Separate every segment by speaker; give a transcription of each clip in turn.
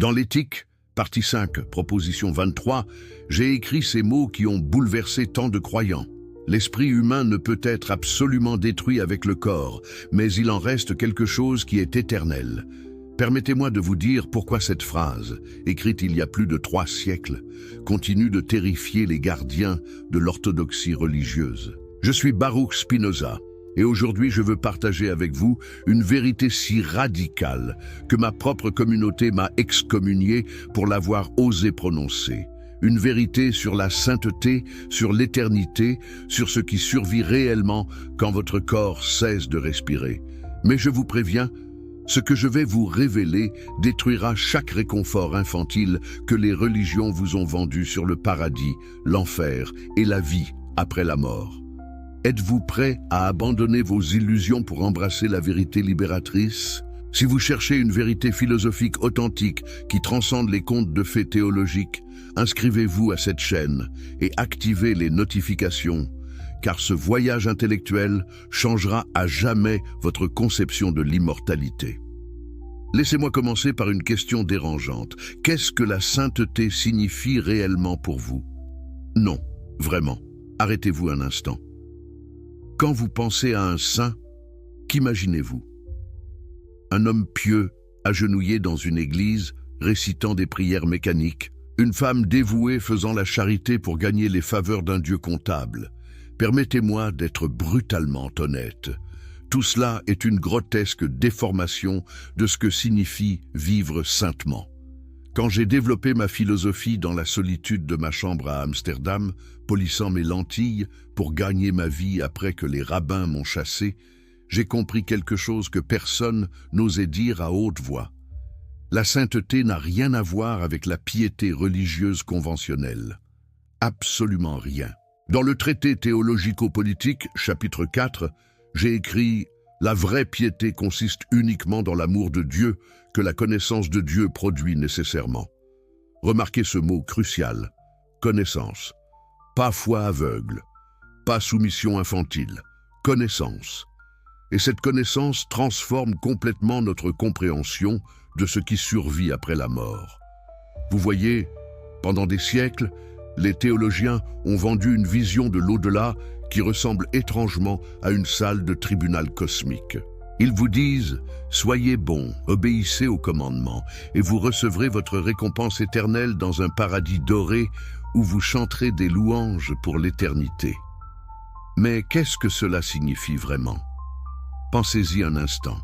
Speaker 1: Dans l'éthique, partie 5, proposition 23, j'ai écrit ces mots qui ont bouleversé tant de croyants. L'esprit humain ne peut être absolument détruit avec le corps, mais il en reste quelque chose qui est éternel. Permettez-moi de vous dire pourquoi cette phrase, écrite il y a plus de 3 siècles, continue de terrifier les gardiens de l'orthodoxie religieuse. Je suis Baruch Spinoza, et aujourd'hui je veux partager avec vous une vérité si radicale que ma propre communauté m'a excommunié pour l'avoir osé prononcer. Une vérité sur la sainteté, sur l'éternité, sur ce qui survit réellement quand votre corps cesse de respirer. Mais je vous préviens, ce que je vais vous révéler détruira chaque réconfort infantile que les religions vous ont vendu sur le paradis, l'enfer et la vie après la mort. Êtes-vous prêt à abandonner vos illusions pour embrasser la vérité libératrice? Si vous cherchez une vérité philosophique authentique qui transcende les contes de fées théologiques, inscrivez-vous à cette chaîne et activez les notifications, car ce voyage intellectuel changera à jamais votre conception de l'immortalité. Laissez-moi commencer par une question dérangeante. Qu'est-ce que la sainteté signifie réellement pour vous? Non, vraiment. Arrêtez-vous un instant. Quand vous pensez à un saint, qu'imaginez-vous? Un homme pieux, agenouillé dans une église, récitant des prières mécaniques, une femme dévouée faisant la charité pour gagner les faveurs d'un Dieu comptable. Permettez-moi d'être brutalement honnête. Tout cela est une grotesque déformation de ce que signifie vivre saintement. Quand j'ai développé ma philosophie dans la solitude de ma chambre à Amsterdam, polissant mes lentilles pour gagner ma vie après que les rabbins m'ont chassé, j'ai compris quelque chose que personne n'osait dire à haute voix. La sainteté n'a rien à voir avec la piété religieuse conventionnelle. Absolument rien. Dans le traité théologico-politique, chapitre 4, j'ai écrit « La vraie piété consiste uniquement dans l'amour de Dieu que la connaissance de Dieu produit nécessairement. » Remarquez ce mot crucial, connaissance. Pas foi aveugle, pas soumission infantile, connaissance. Et cette connaissance transforme complètement notre compréhension de ce qui survit après la mort. Vous voyez, pendant des siècles, les théologiens ont vendu une vision de l'au-delà qui ressemble étrangement à une salle de tribunal cosmique. Ils vous disent « Soyez bons, obéissez aux commandements, et vous recevrez votre récompense éternelle dans un paradis doré où vous chanterez des louanges pour l'éternité. » Mais qu'est-ce que cela signifie vraiment? Pensez-y un instant.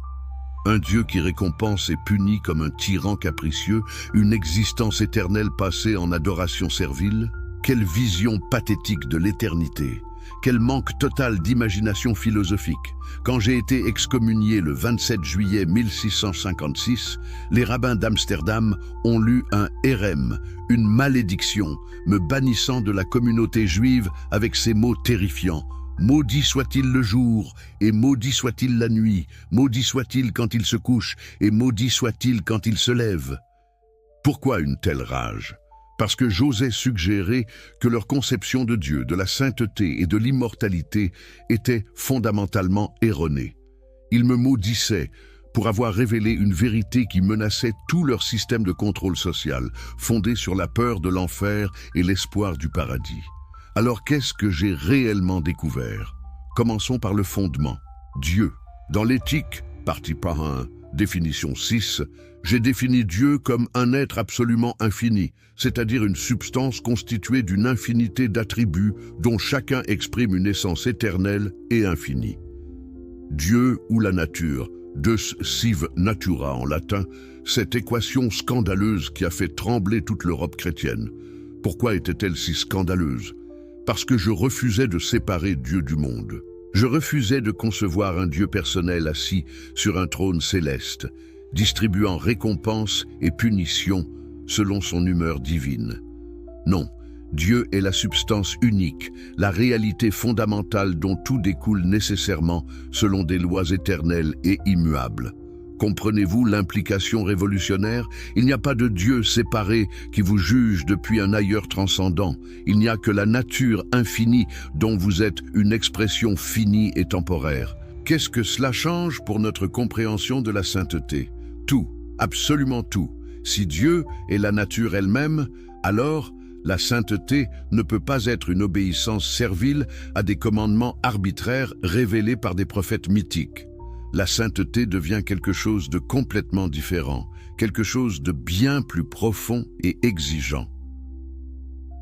Speaker 1: Un Dieu qui récompense et punit comme un tyran capricieux, une existence éternelle passée en adoration servile? Quelle vision pathétique de l'éternité! Quel manque total d'imagination philosophique! Quand j'ai été excommunié le 27 juillet 1656, les rabbins d'Amsterdam ont lu un hérem, une malédiction, me bannissant de la communauté juive avec ces mots terrifiants. Maudit soit-il le jour, et maudit soit-il la nuit, maudit soit-il quand il se couche, et maudit soit-il quand il se lève. Pourquoi une telle rage? Parce que j'osais suggérer que leur conception de Dieu, de la sainteté et de l'immortalité était fondamentalement erronée. Ils me maudissaient pour avoir révélé une vérité qui menaçait tout leur système de contrôle social, fondé sur la peur de l'enfer et l'espoir du paradis. Alors qu'est-ce que j'ai réellement découvert? Commençons par le fondement, Dieu. Dans l'éthique, partie par 1, définition 6, j'ai défini Dieu comme un être absolument infini, c'est-à-dire une substance constituée d'une infinité d'attributs dont chacun exprime une essence éternelle et infinie. Dieu ou la nature, Deus sive natura en latin, cette équation scandaleuse qui a fait trembler toute l'Europe chrétienne. Pourquoi était-elle si scandaleuse? Parce que je refusais de séparer Dieu du monde. Je refusais de concevoir un Dieu personnel assis sur un trône céleste, distribuant récompenses et punitions selon son humeur divine. Non, Dieu est la substance unique, la réalité fondamentale dont tout découle nécessairement selon des lois éternelles et immuables. Comprenez-vous l'implication révolutionnaire? Il n'y a pas de Dieu séparé qui vous juge depuis un ailleurs transcendant. Il n'y a que la nature infinie dont vous êtes une expression finie et temporaire. Qu'est-ce que cela change pour notre compréhension de la sainteté? Tout, absolument tout. Si Dieu est la nature elle-même, alors la sainteté ne peut pas être une obéissance servile à des commandements arbitraires révélés par des prophètes mythiques. La sainteté devient quelque chose de complètement différent, quelque chose de bien plus profond et exigeant.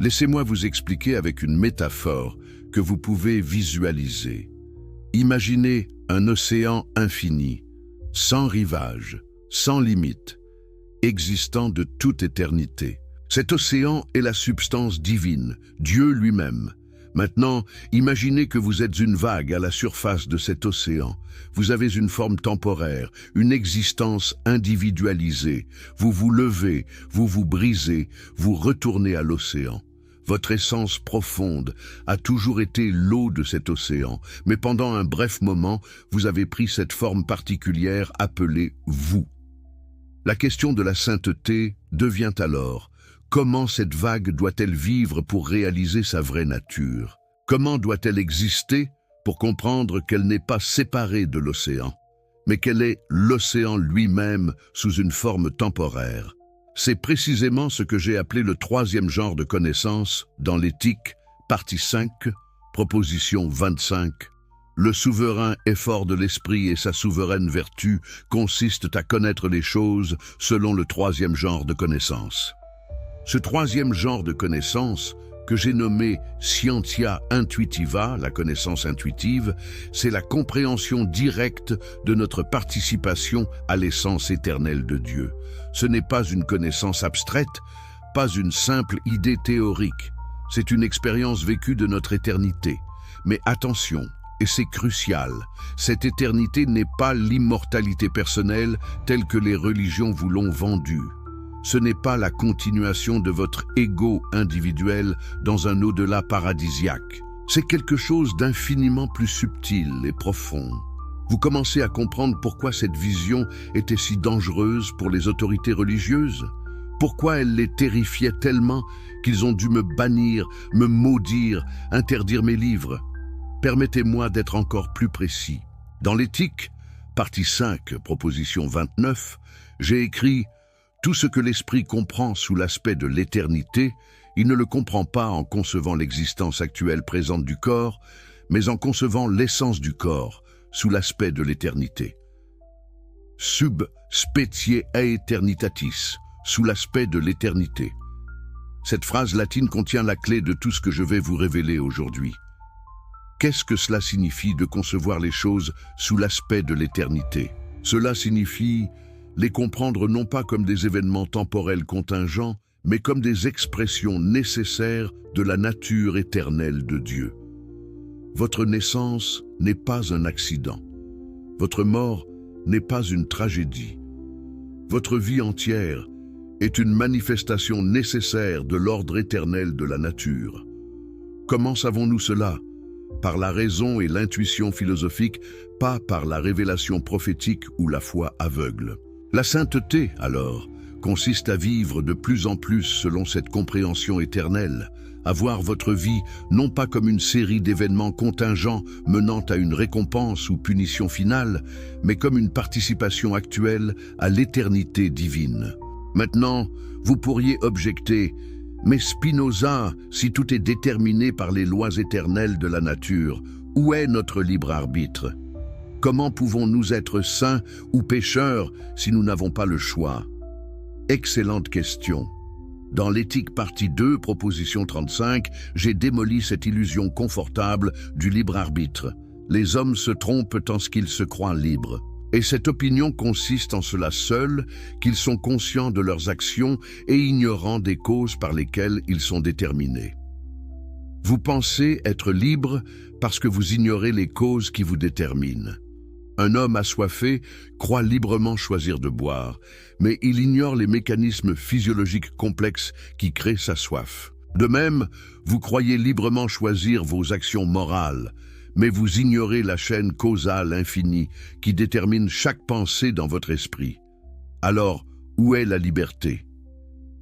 Speaker 1: Laissez-moi vous expliquer avec une métaphore que vous pouvez visualiser. Imaginez un océan infini, sans rivage, sans limite, existant de toute éternité. Cet océan est la substance divine, Dieu lui-même. Maintenant, imaginez que vous êtes une vague à la surface de cet océan. Vous avez une forme temporaire, une existence individualisée. Vous vous levez, vous vous brisez, vous retournez à l'océan. Votre essence profonde a toujours été l'eau de cet océan, mais pendant un bref moment, vous avez pris cette forme particulière appelée vous. La question de la sainteté devient alors: comment cette vague doit-elle vivre pour réaliser sa vraie nature? Comment doit-elle exister pour comprendre qu'elle n'est pas séparée de l'océan, mais qu'elle est l'océan lui-même sous une forme temporaire? C'est précisément ce que j'ai appelé le troisième genre de connaissance dans l'éthique, partie 5, proposition 25. Le souverain effort de l'esprit et sa souveraine vertu consistent à connaître les choses selon le troisième genre de connaissance. Ce troisième genre de connaissance, que j'ai nommé Scientia Intuitiva, la connaissance intuitive, c'est la compréhension directe de notre participation à l'essence éternelle de Dieu. Ce n'est pas une connaissance abstraite, pas une simple idée théorique. C'est une expérience vécue de notre éternité. Mais attention, et c'est crucial, cette éternité n'est pas l'immortalité personnelle telle que les religions vous l'ont vendue. Ce n'est pas la continuation de votre ego individuel dans un au-delà paradisiaque. C'est quelque chose d'infiniment plus subtil et profond. Vous commencez à comprendre pourquoi cette vision était si dangereuse pour les autorités religieuses, pourquoi elle les terrifiait tellement qu'ils ont dû me bannir, me maudire, interdire mes livres. Permettez-moi d'être encore plus précis. Dans l'éthique, partie 5, proposition 29, j'ai écrit: tout ce que l'esprit comprend sous l'aspect de l'éternité, il ne le comprend pas en concevant l'existence actuelle présente du corps, mais en concevant l'essence du corps sous l'aspect de l'éternité. Sub specie aeternitatis, sous l'aspect de l'éternité. Cette phrase latine contient la clé de tout ce que je vais vous révéler aujourd'hui. Qu'est-ce que cela signifie de concevoir les choses sous l'aspect de l'éternité? Cela signifie les comprendre non pas comme des événements temporels contingents, mais comme des expressions nécessaires de la nature éternelle de Dieu. Votre naissance n'est pas un accident. Votre mort n'est pas une tragédie. Votre vie entière est une manifestation nécessaire de l'ordre éternel de la nature. Comment savons-nous cela? Par la raison et l'intuition philosophique, pas par la révélation prophétique ou la foi aveugle. La sainteté, alors, consiste à vivre de plus en plus selon cette compréhension éternelle, à voir votre vie non pas comme une série d'événements contingents menant à une récompense ou punition finale, mais comme une participation actuelle à l'éternité divine. Maintenant, vous pourriez objecter: mais Spinoza, si tout est déterminé par les lois éternelles de la nature, où est notre libre arbitre? Comment pouvons-nous être saints ou pécheurs si nous n'avons pas le choix? Excellente question. Dans l'éthique partie 2, proposition 35, j'ai démoli cette illusion confortable du libre arbitre. Les hommes se trompent en ce qu'ils se croient libres. Et cette opinion consiste en cela seul, qu'ils sont conscients de leurs actions et ignorants des causes par lesquelles ils sont déterminés. Vous pensez être libre parce que vous ignorez les causes qui vous déterminent. Un homme assoiffé croit librement choisir de boire, mais il ignore les mécanismes physiologiques complexes qui créent sa soif. De même, vous croyez librement choisir vos actions morales, mais vous ignorez la chaîne causale infinie qui détermine chaque pensée dans votre esprit. Alors, où est la liberté?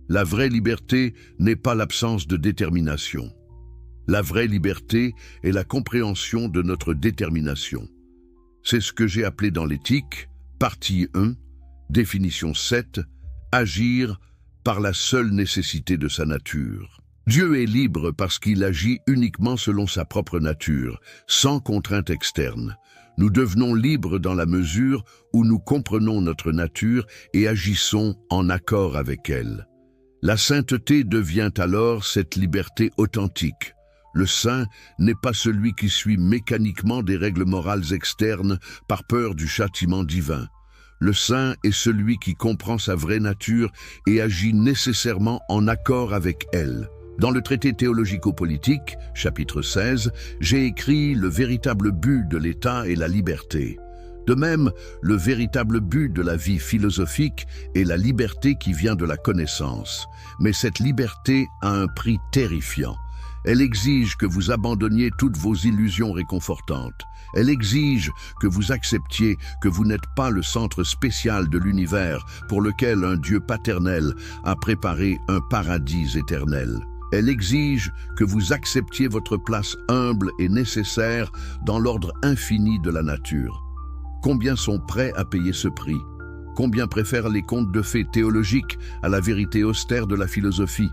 Speaker 1: La vraie liberté n'est pas l'absence de détermination. La vraie liberté est la compréhension de notre détermination. C'est ce que j'ai appelé dans l'éthique, partie 1, définition 7, agir par la seule nécessité de sa nature. Dieu est libre parce qu'il agit uniquement selon sa propre nature, sans contrainte externe. Nous devenons libres dans la mesure où nous comprenons notre nature et agissons en accord avec elle. La sainteté devient alors cette liberté authentique. Le saint n'est pas celui qui suit mécaniquement des règles morales externes par peur du châtiment divin. Le saint est celui qui comprend sa vraie nature et agit nécessairement en accord avec elle. Dans le traité théologico-politique, chapitre 16, j'ai écrit « Le véritable but de l'État est la liberté ». De même, le véritable but de la vie philosophique est la liberté qui vient de la connaissance. Mais cette liberté a un prix terrifiant. Elle exige que vous abandonniez toutes vos illusions réconfortantes. Elle exige que vous acceptiez que vous n'êtes pas le centre spécial de l'univers pour lequel un Dieu paternel a préparé un paradis éternel. Elle exige que vous acceptiez votre place humble et nécessaire dans l'ordre infini de la nature. Combien sont prêts à payer ce prix? Combien préfèrent les contes de fées théologiques à la vérité austère de la philosophie?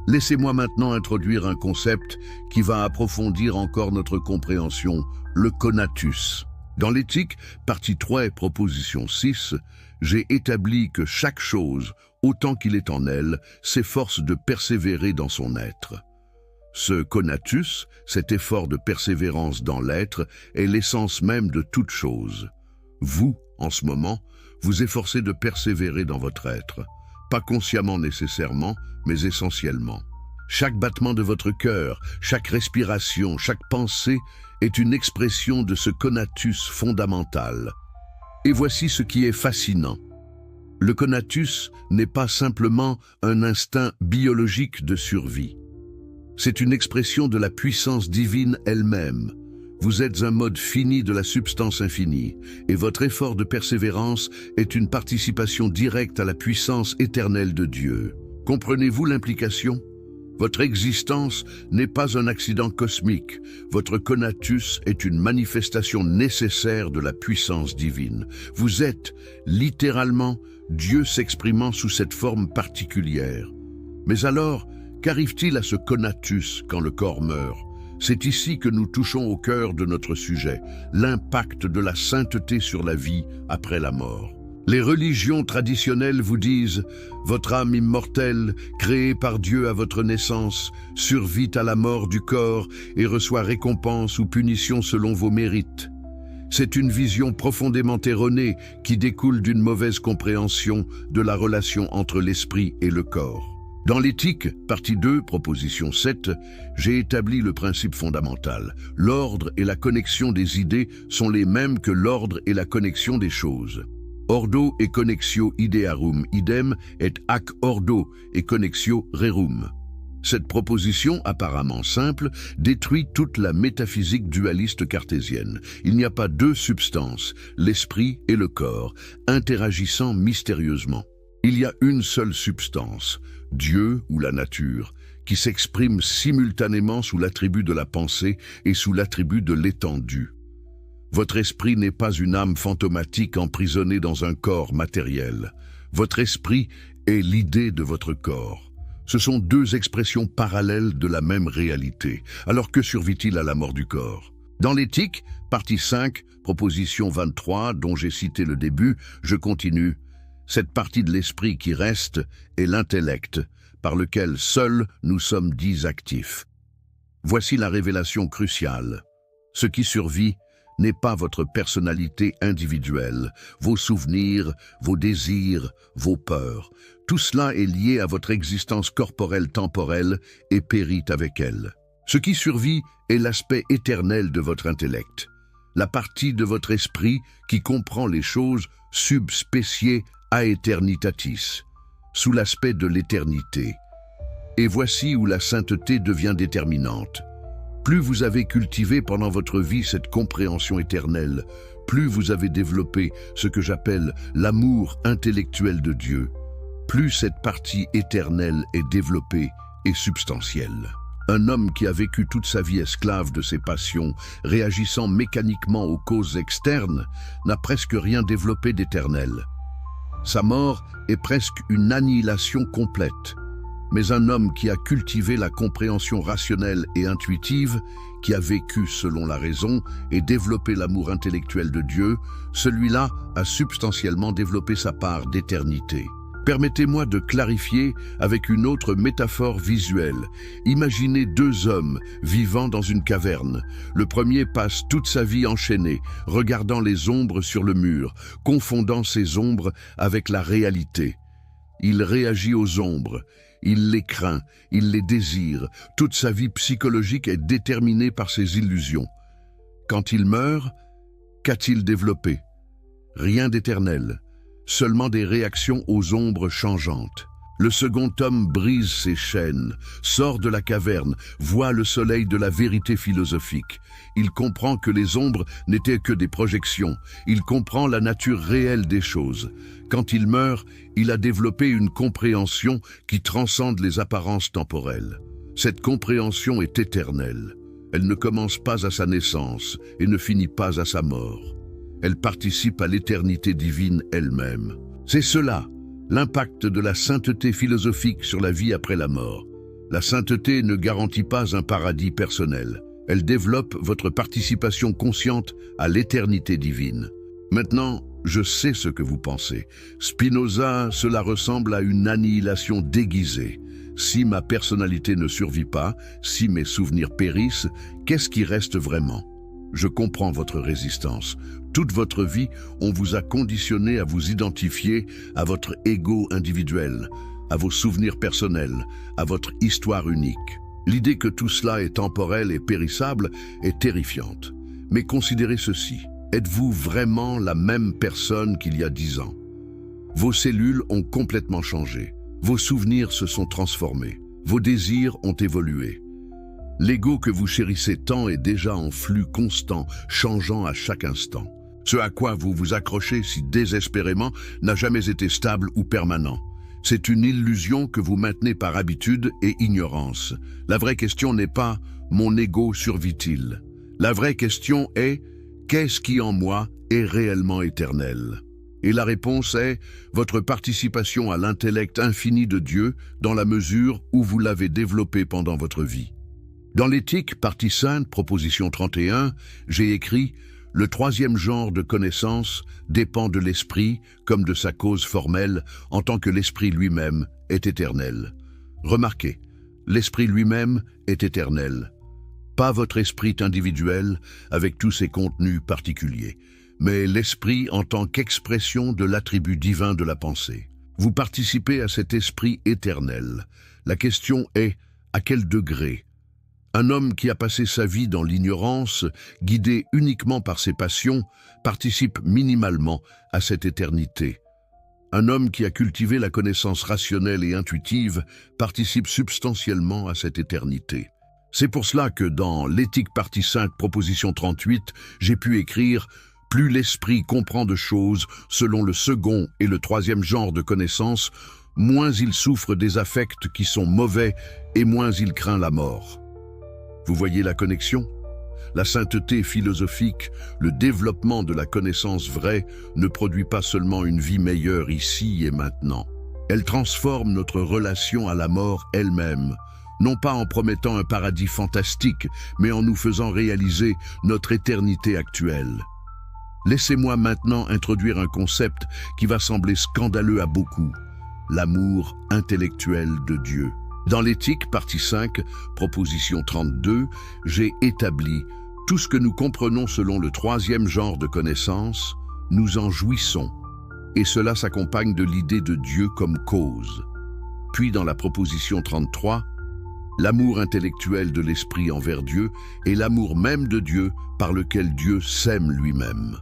Speaker 1: Laissez-moi maintenant introduire un concept qui va approfondir encore notre compréhension, le conatus. Dans l'éthique, partie 3 et proposition 6, j'ai établi que chaque chose, autant qu'il est en elle, s'efforce de persévérer dans son être. Ce conatus, cet effort de persévérance dans l'être, est l'essence même de toute chose. Vous, en ce moment, vous efforcez de persévérer dans votre être. Pas consciemment nécessairement, mais essentiellement. Chaque battement de votre cœur, chaque respiration, chaque pensée est une expression de ce conatus fondamental. Et voici ce qui est fascinant. Le conatus n'est pas simplement un instinct biologique de survie. C'est une expression de la puissance divine elle-même. Vous êtes un mode fini de la substance infinie, et votre effort de persévérance est une participation directe à la puissance éternelle de Dieu. Comprenez-vous l'implication? Votre existence n'est pas un accident cosmique. Votre conatus est une manifestation nécessaire de la puissance divine. Vous êtes, littéralement, Dieu s'exprimant sous cette forme particulière. Mais alors, qu'arrive-t-il à ce conatus quand le corps meurt? C'est ici que nous touchons au cœur de notre sujet, l'impact de la sainteté sur la vie après la mort. Les religions traditionnelles vous disent « Votre âme immortelle, créée par Dieu à votre naissance, survit à la mort du corps et reçoit récompense ou punition selon vos mérites. » C'est une vision profondément erronée qui découle d'une mauvaise compréhension de la relation entre l'esprit et le corps. Dans l'éthique, partie 2, proposition 7, j'ai établi le principe fondamental. L'ordre et la connexion des idées sont les mêmes que l'ordre et la connexion des choses. Ordo et connexio idearum idem et ac ordo et connexio rerum. Cette proposition, apparemment simple, détruit toute la métaphysique dualiste cartésienne. Il n'y a pas deux substances, l'esprit et le corps, interagissant mystérieusement. Il y a une seule substance, Dieu ou la nature, qui s'exprime simultanément sous l'attribut de la pensée et sous l'attribut de l'étendue. Votre esprit n'est pas une âme fantomatique emprisonnée dans un corps matériel. Votre esprit est l'idée de votre corps. Ce sont deux expressions parallèles de la même réalité. Alors que survit-il à la mort du corps? Dans l'éthique, partie 5, proposition 23, dont j'ai cité le début, je continue. Cette partie de l'esprit qui reste est l'intellect, par lequel seuls nous sommes dits actifs. Voici la révélation cruciale. Ce qui survit n'est pas votre personnalité individuelle, vos souvenirs, vos désirs, vos peurs. Tout cela est lié à votre existence corporelle temporelle et périt avec elle. Ce qui survit est l'aspect éternel de votre intellect, la partie de votre esprit qui comprend les choses subspéciées aeternitatis, sous l'aspect de l'éternité. Et voici où la sainteté devient déterminante. Plus vous avez cultivé pendant votre vie cette compréhension éternelle, plus vous avez développé ce que j'appelle l'amour intellectuel de Dieu, plus cette partie éternelle est développée et substantielle. Un homme qui a vécu toute sa vie esclave de ses passions, réagissant mécaniquement aux causes externes, n'a presque rien développé d'éternel. Sa mort est presque une annihilation complète. Mais un homme qui a cultivé la compréhension rationnelle et intuitive, qui a vécu selon la raison et développé l'amour intellectuel de Dieu, celui-là a substantiellement développé sa part d'éternité. Permettez-moi de clarifier avec une autre métaphore visuelle. Imaginez deux hommes vivant dans une caverne. Le premier passe toute sa vie enchaîné, regardant les ombres sur le mur, confondant ces ombres avec la réalité. Il réagit aux ombres, il les craint, il les désire. Toute sa vie psychologique est déterminée par ses illusions. Quand il meurt, qu'a-t-il développé? Rien d'éternel. Seulement des réactions aux ombres changeantes. Le second homme brise ses chaînes, sort de la caverne, voit le soleil de la vérité philosophique. Il comprend que les ombres n'étaient que des projections. Il comprend la nature réelle des choses. Quand il meurt, il a développé une compréhension qui transcende les apparences temporelles. Cette compréhension est éternelle. Elle ne commence pas à sa naissance et ne finit pas à sa mort. Elle participe à l'éternité divine elle-même. C'est cela, l'impact de la sainteté philosophique sur la vie après la mort. La sainteté ne garantit pas un paradis personnel. Elle développe votre participation consciente à l'éternité divine. Maintenant, je sais ce que vous pensez. Spinoza, cela ressemble à une annihilation déguisée. Si ma personnalité ne survit pas, si mes souvenirs périssent, qu'est-ce qui reste vraiment ? Je comprends votre résistance. Toute votre vie, on vous a conditionné à vous identifier à votre ego individuel, à vos souvenirs personnels, à votre histoire unique. L'idée que tout cela est temporel et périssable est terrifiante. Mais considérez ceci. Êtes-vous vraiment la même personne qu'il y a 10 ans? Vos cellules ont complètement changé. Vos souvenirs se sont transformés. Vos désirs ont évolué. L'ego que vous chérissez tant est déjà en flux constant, changeant à chaque instant. Ce à quoi vous vous accrochez si désespérément n'a jamais été stable ou permanent. C'est une illusion que vous maintenez par habitude et ignorance. La vraie question n'est pas « mon ego survit-il ?» La vraie question est « qu'est-ce qui en moi est réellement éternel ?» Et la réponse est votre participation à l'intellect infini de Dieu dans la mesure où vous l'avez développé pendant votre vie. Dans l'éthique, partie 5, proposition 31, j'ai écrit « Le troisième genre de connaissance dépend de l'esprit comme de sa cause formelle en tant que l'esprit lui-même est éternel. » Remarquez, l'esprit lui-même est éternel. Pas votre esprit individuel avec tous ses contenus particuliers, mais l'esprit en tant qu'expression de l'attribut divin de la pensée. Vous participez à cet esprit éternel. La question est à quel degré ? Un homme qui a passé sa vie dans l'ignorance, guidé uniquement par ses passions, participe minimalement à cette éternité. Un homme qui a cultivé la connaissance rationnelle et intuitive participe substantiellement à cette éternité. C'est pour cela que dans l'éthique partie 5, proposition 38, j'ai pu écrire « Plus l'esprit comprend de choses selon le second et le troisième genre de connaissance, moins il souffre des affects qui sont mauvais et moins il craint la mort. » Vous voyez la connexion? La sainteté philosophique, le développement de la connaissance vraie ne produit pas seulement une vie meilleure ici et maintenant. Elle transforme notre relation à la mort elle-même, non pas en promettant un paradis fantastique, mais en nous faisant réaliser notre éternité actuelle. Laissez-moi maintenant introduire un concept qui va sembler scandaleux à beaucoup, l'amour intellectuel de Dieu. Dans l'éthique, partie 5, proposition 32, j'ai établi tout ce que nous comprenons selon le troisième genre de connaissance, nous en jouissons, et cela s'accompagne de l'idée de Dieu comme cause. Puis dans la proposition 33, l'amour intellectuel de l'esprit envers Dieu est l'amour même de Dieu par lequel Dieu s'aime lui-même.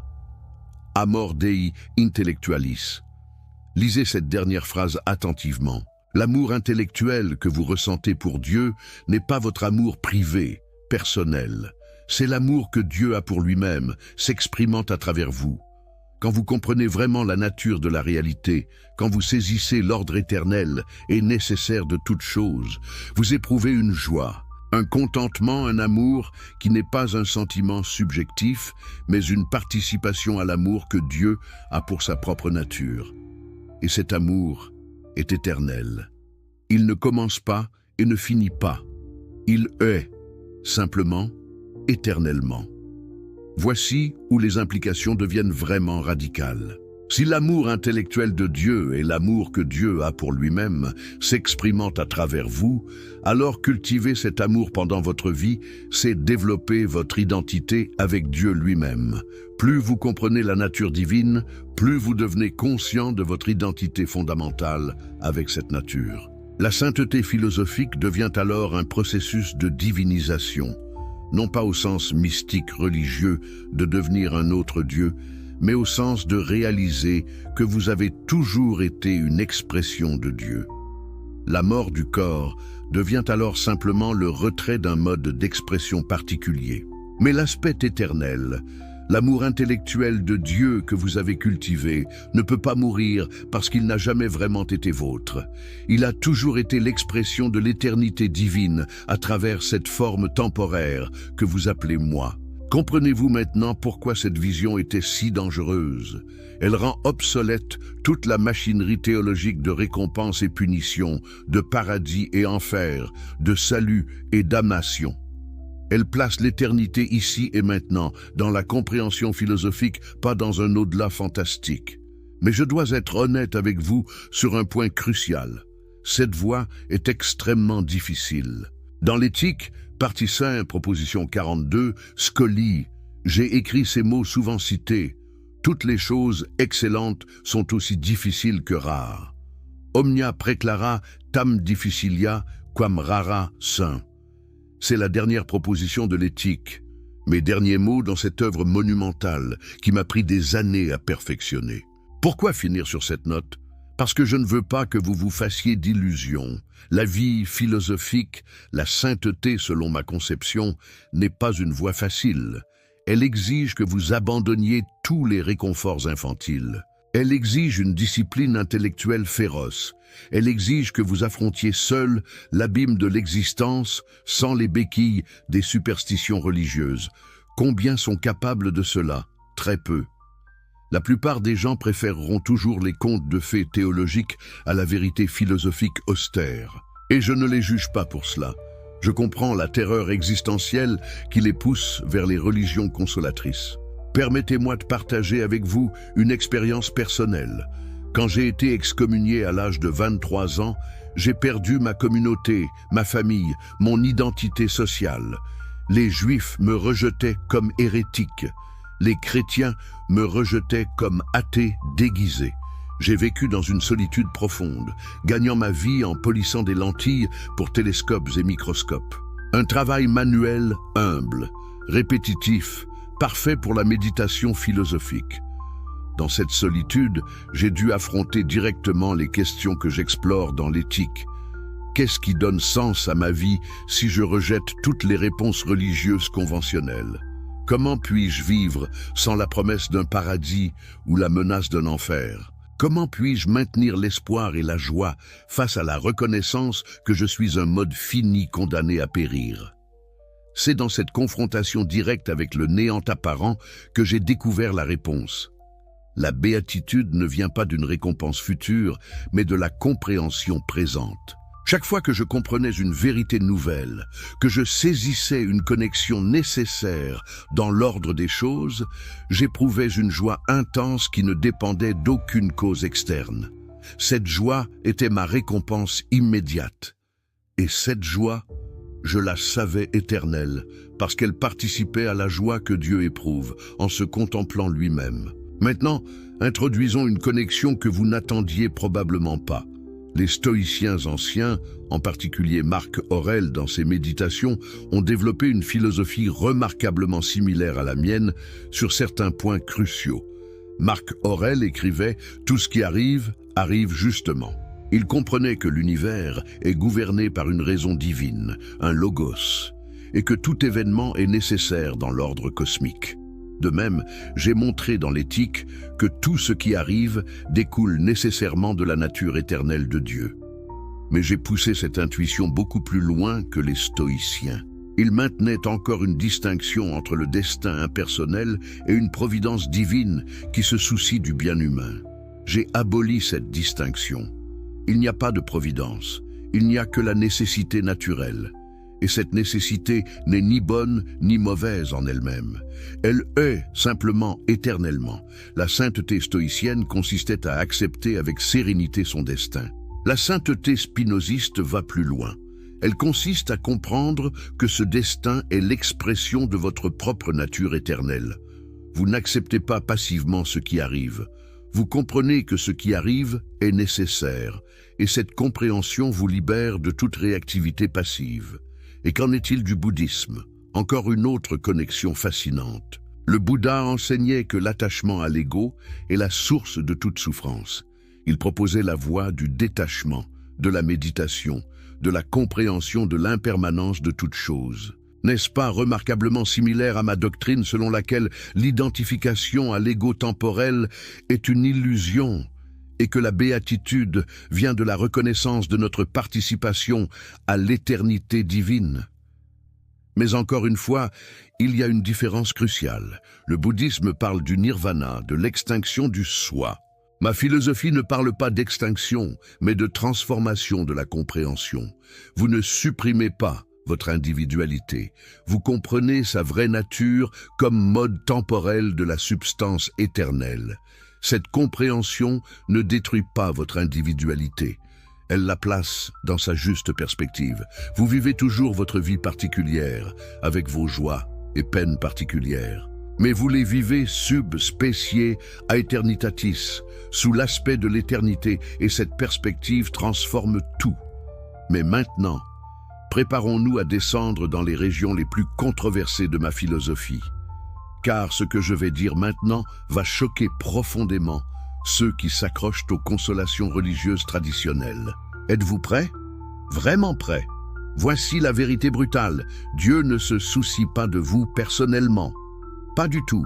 Speaker 1: Amor Dei intellectualis. Lisez cette dernière phrase attentivement. L'amour intellectuel que vous ressentez pour Dieu n'est pas votre amour privé, personnel. C'est l'amour que Dieu a pour lui-même, s'exprimant à travers vous. Quand vous comprenez vraiment la nature de la réalité, quand vous saisissez l'ordre éternel et nécessaire de toute chose, vous éprouvez une joie, un contentement, un amour qui n'est pas un sentiment subjectif, mais une participation à l'amour que Dieu a pour sa propre nature. et cet amour est éternel. Il ne commence pas et ne finit pas. Il est, simplement, éternellement. Voici où les implications deviennent vraiment radicales. Si l'amour intellectuel de Dieu et l'amour que Dieu a pour lui-même s'exprimant à travers vous, alors cultiver cet amour pendant votre vie, c'est développer votre identité avec Dieu lui-même. Plus vous comprenez la nature divine, plus vous devenez conscient de votre identité fondamentale avec cette nature. La sainteté philosophique devient alors un processus de divinisation, non pas au sens mystique religieux de devenir un autre Dieu, mais au sens de réaliser que vous avez toujours été une expression de Dieu. La mort du corps devient alors simplement le retrait d'un mode d'expression particulier. Mais l'aspect éternel, l'amour intellectuel de Dieu que vous avez cultivé, ne peut pas mourir parce qu'il n'a jamais vraiment été vôtre. Il a toujours été l'expression de l'éternité divine à travers cette forme temporaire que vous appelez moi. Comprenez-vous maintenant pourquoi cette vision était si dangereuse? Elle rend obsolète toute la machinerie théologique de récompense et punition, de paradis et enfer, de salut et damnation. Elle place l'éternité ici et maintenant, dans la compréhension philosophique, pas dans un au-delà fantastique. Mais je dois être honnête avec vous sur un point crucial. Cette voie est extrêmement difficile. Dans l'éthique, partie 5, proposition 42, Scully, j'ai écrit ces mots souvent cités. Toutes les choses excellentes sont aussi difficiles que rares. Omnia praeclara tam difficilia quam rara sunt. C'est la dernière proposition de l'éthique, mes derniers mots dans cette œuvre monumentale qui m'a pris des années à perfectionner. Pourquoi finir sur cette note? Parce que je ne veux pas que vous vous fassiez d'illusions. La vie philosophique, la sainteté selon ma conception, n'est pas une voie facile. Elle exige que vous abandonniez tous les réconforts infantiles. Elle exige une discipline intellectuelle féroce. Elle exige que vous affrontiez seul l'abîme de l'existence sans les béquilles des superstitions religieuses. Combien sont capables de cela? Très peu. La plupart des gens préféreront toujours les contes de fées théologiques à la vérité philosophique austère. Et je ne les juge pas pour cela. Je comprends la terreur existentielle qui les pousse vers les religions consolatrices. Permettez-moi de partager avec vous une expérience personnelle. Quand j'ai été excommunié à l'âge de 23 ans, j'ai perdu ma communauté, ma famille, mon identité sociale. Les Juifs me rejetaient comme hérétique. Les chrétiens me rejetaient comme athée déguisé. J'ai vécu dans une solitude profonde, gagnant ma vie en polissant des lentilles pour télescopes et microscopes. Un travail manuel humble, répétitif, parfait pour la méditation philosophique. Dans cette solitude, j'ai dû affronter directement les questions que j'explore dans l'éthique. Qu'est-ce qui donne sens à ma vie si je rejette toutes les réponses religieuses conventionnelles? Comment puis-je vivre sans la promesse d'un paradis ou la menace d'un enfer? Comment puis-je maintenir l'espoir et la joie face à la reconnaissance que je suis un mode fini condamné à périr? C'est dans cette confrontation directe avec le néant apparent que j'ai découvert la réponse. La béatitude ne vient pas d'une récompense future, mais de la compréhension présente. Chaque fois que je comprenais une vérité nouvelle, que je saisissais une connexion nécessaire dans l'ordre des choses, j'éprouvais une joie intense qui ne dépendait d'aucune cause externe. Cette joie était ma récompense immédiate. Et cette joie, je la savais éternelle, parce qu'elle participait à la joie que Dieu éprouve en se contemplant lui-même. Maintenant, introduisons une connexion que vous n'attendiez probablement pas. Les stoïciens anciens, en particulier Marc Aurèle dans ses méditations, ont développé une philosophie remarquablement similaire à la mienne sur certains points cruciaux. Marc Aurèle écrivait « Tout ce qui arrive, arrive justement ». Il comprenait que l'univers est gouverné par une raison divine, un logos, et que tout événement est nécessaire dans l'ordre cosmique. De même, j'ai montré dans l'éthique que tout ce qui arrive découle nécessairement de la nature éternelle de Dieu. Mais j'ai poussé cette intuition beaucoup plus loin que les stoïciens. Ils maintenaient encore une distinction entre le destin impersonnel et une providence divine qui se soucie du bien humain. j'ai aboli cette distinction. Il n'y a pas de providence, il n'y a que la nécessité naturelle. Et cette nécessité n'est ni bonne ni mauvaise en elle-même. Elle est simplement éternellement. La sainteté stoïcienne consistait à accepter avec sérénité son destin. La sainteté spinoziste va plus loin. Elle consiste à comprendre que ce destin est l'expression de votre propre nature éternelle. Vous n'acceptez pas passivement ce qui arrive. Vous comprenez que ce qui arrive est nécessaire, et cette compréhension vous libère de toute réactivité passive. Et qu'en est-il du bouddhisme? Encore une autre connexion fascinante. Le Bouddha enseignait que l'attachement à l'ego est la source de toute souffrance. Il proposait la voie du détachement, de la méditation, de la compréhension de l'impermanence de toute chose. N'est-ce pas remarquablement similaire à ma doctrine selon laquelle l'identification à l'ego temporel est une illusion et que la béatitude vient de la reconnaissance de notre participation à l'éternité divine? Mais encore une fois, il y a une différence cruciale. Le bouddhisme parle du nirvana, de l'extinction du soi. Ma philosophie ne parle pas d'extinction, mais de transformation de la compréhension. Vous ne supprimez pas votre individualité. Vous comprenez sa vraie nature comme mode temporel de la substance éternelle. Cette compréhension ne détruit pas votre individualité. Elle la place dans sa juste perspective. Vous vivez toujours votre vie particulière, avec vos joies et peines particulières. Mais vous les vivez sub specie aeternitatis, sous l'aspect de l'éternité, et cette perspective transforme tout. Mais maintenant, préparons-nous à descendre dans les régions les plus controversées de ma philosophie. Car ce que je vais dire maintenant va choquer profondément ceux qui s'accrochent aux consolations religieuses traditionnelles. Êtes-vous prêts? Vraiment prêts? Voici la vérité brutale. Dieu ne se soucie pas de vous personnellement. Pas du tout.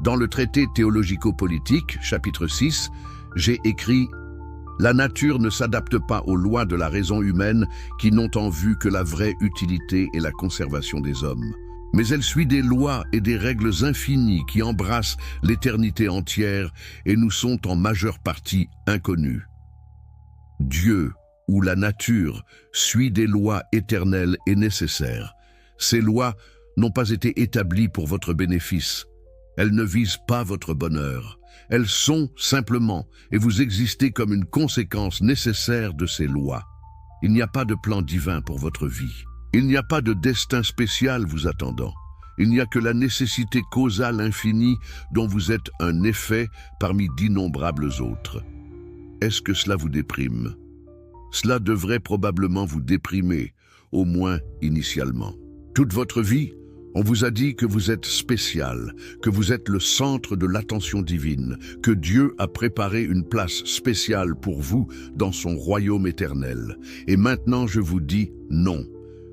Speaker 1: Dans le traité théologico-politique, chapitre 6, j'ai écrit « La nature ne s'adapte pas aux lois de la raison humaine qui n'ont en vue que la vraie utilité et la conservation des hommes. Mais elle suit des lois et des règles infinies qui embrassent l'éternité entière et nous sont en majeure partie inconnues. Dieu, ou la nature, suit des lois éternelles et nécessaires. Ces lois n'ont pas été établies pour votre bénéfice. Elles ne visent pas votre bonheur. Elles sont simplement, et vous existez comme une conséquence nécessaire de ces lois. Il n'y a pas de plan divin pour votre vie. Il n'y a pas de destin spécial vous attendant. Il n'y a que la nécessité causale infinie dont vous êtes un effet parmi d'innombrables autres. Est-ce que cela vous déprime? Cela devrait probablement vous déprimer, au moins initialement. Toute votre vie, on vous a dit que vous êtes spécial, que vous êtes le centre de l'attention divine, que Dieu a préparé une place spéciale pour vous dans son royaume éternel. Et maintenant je vous dis non.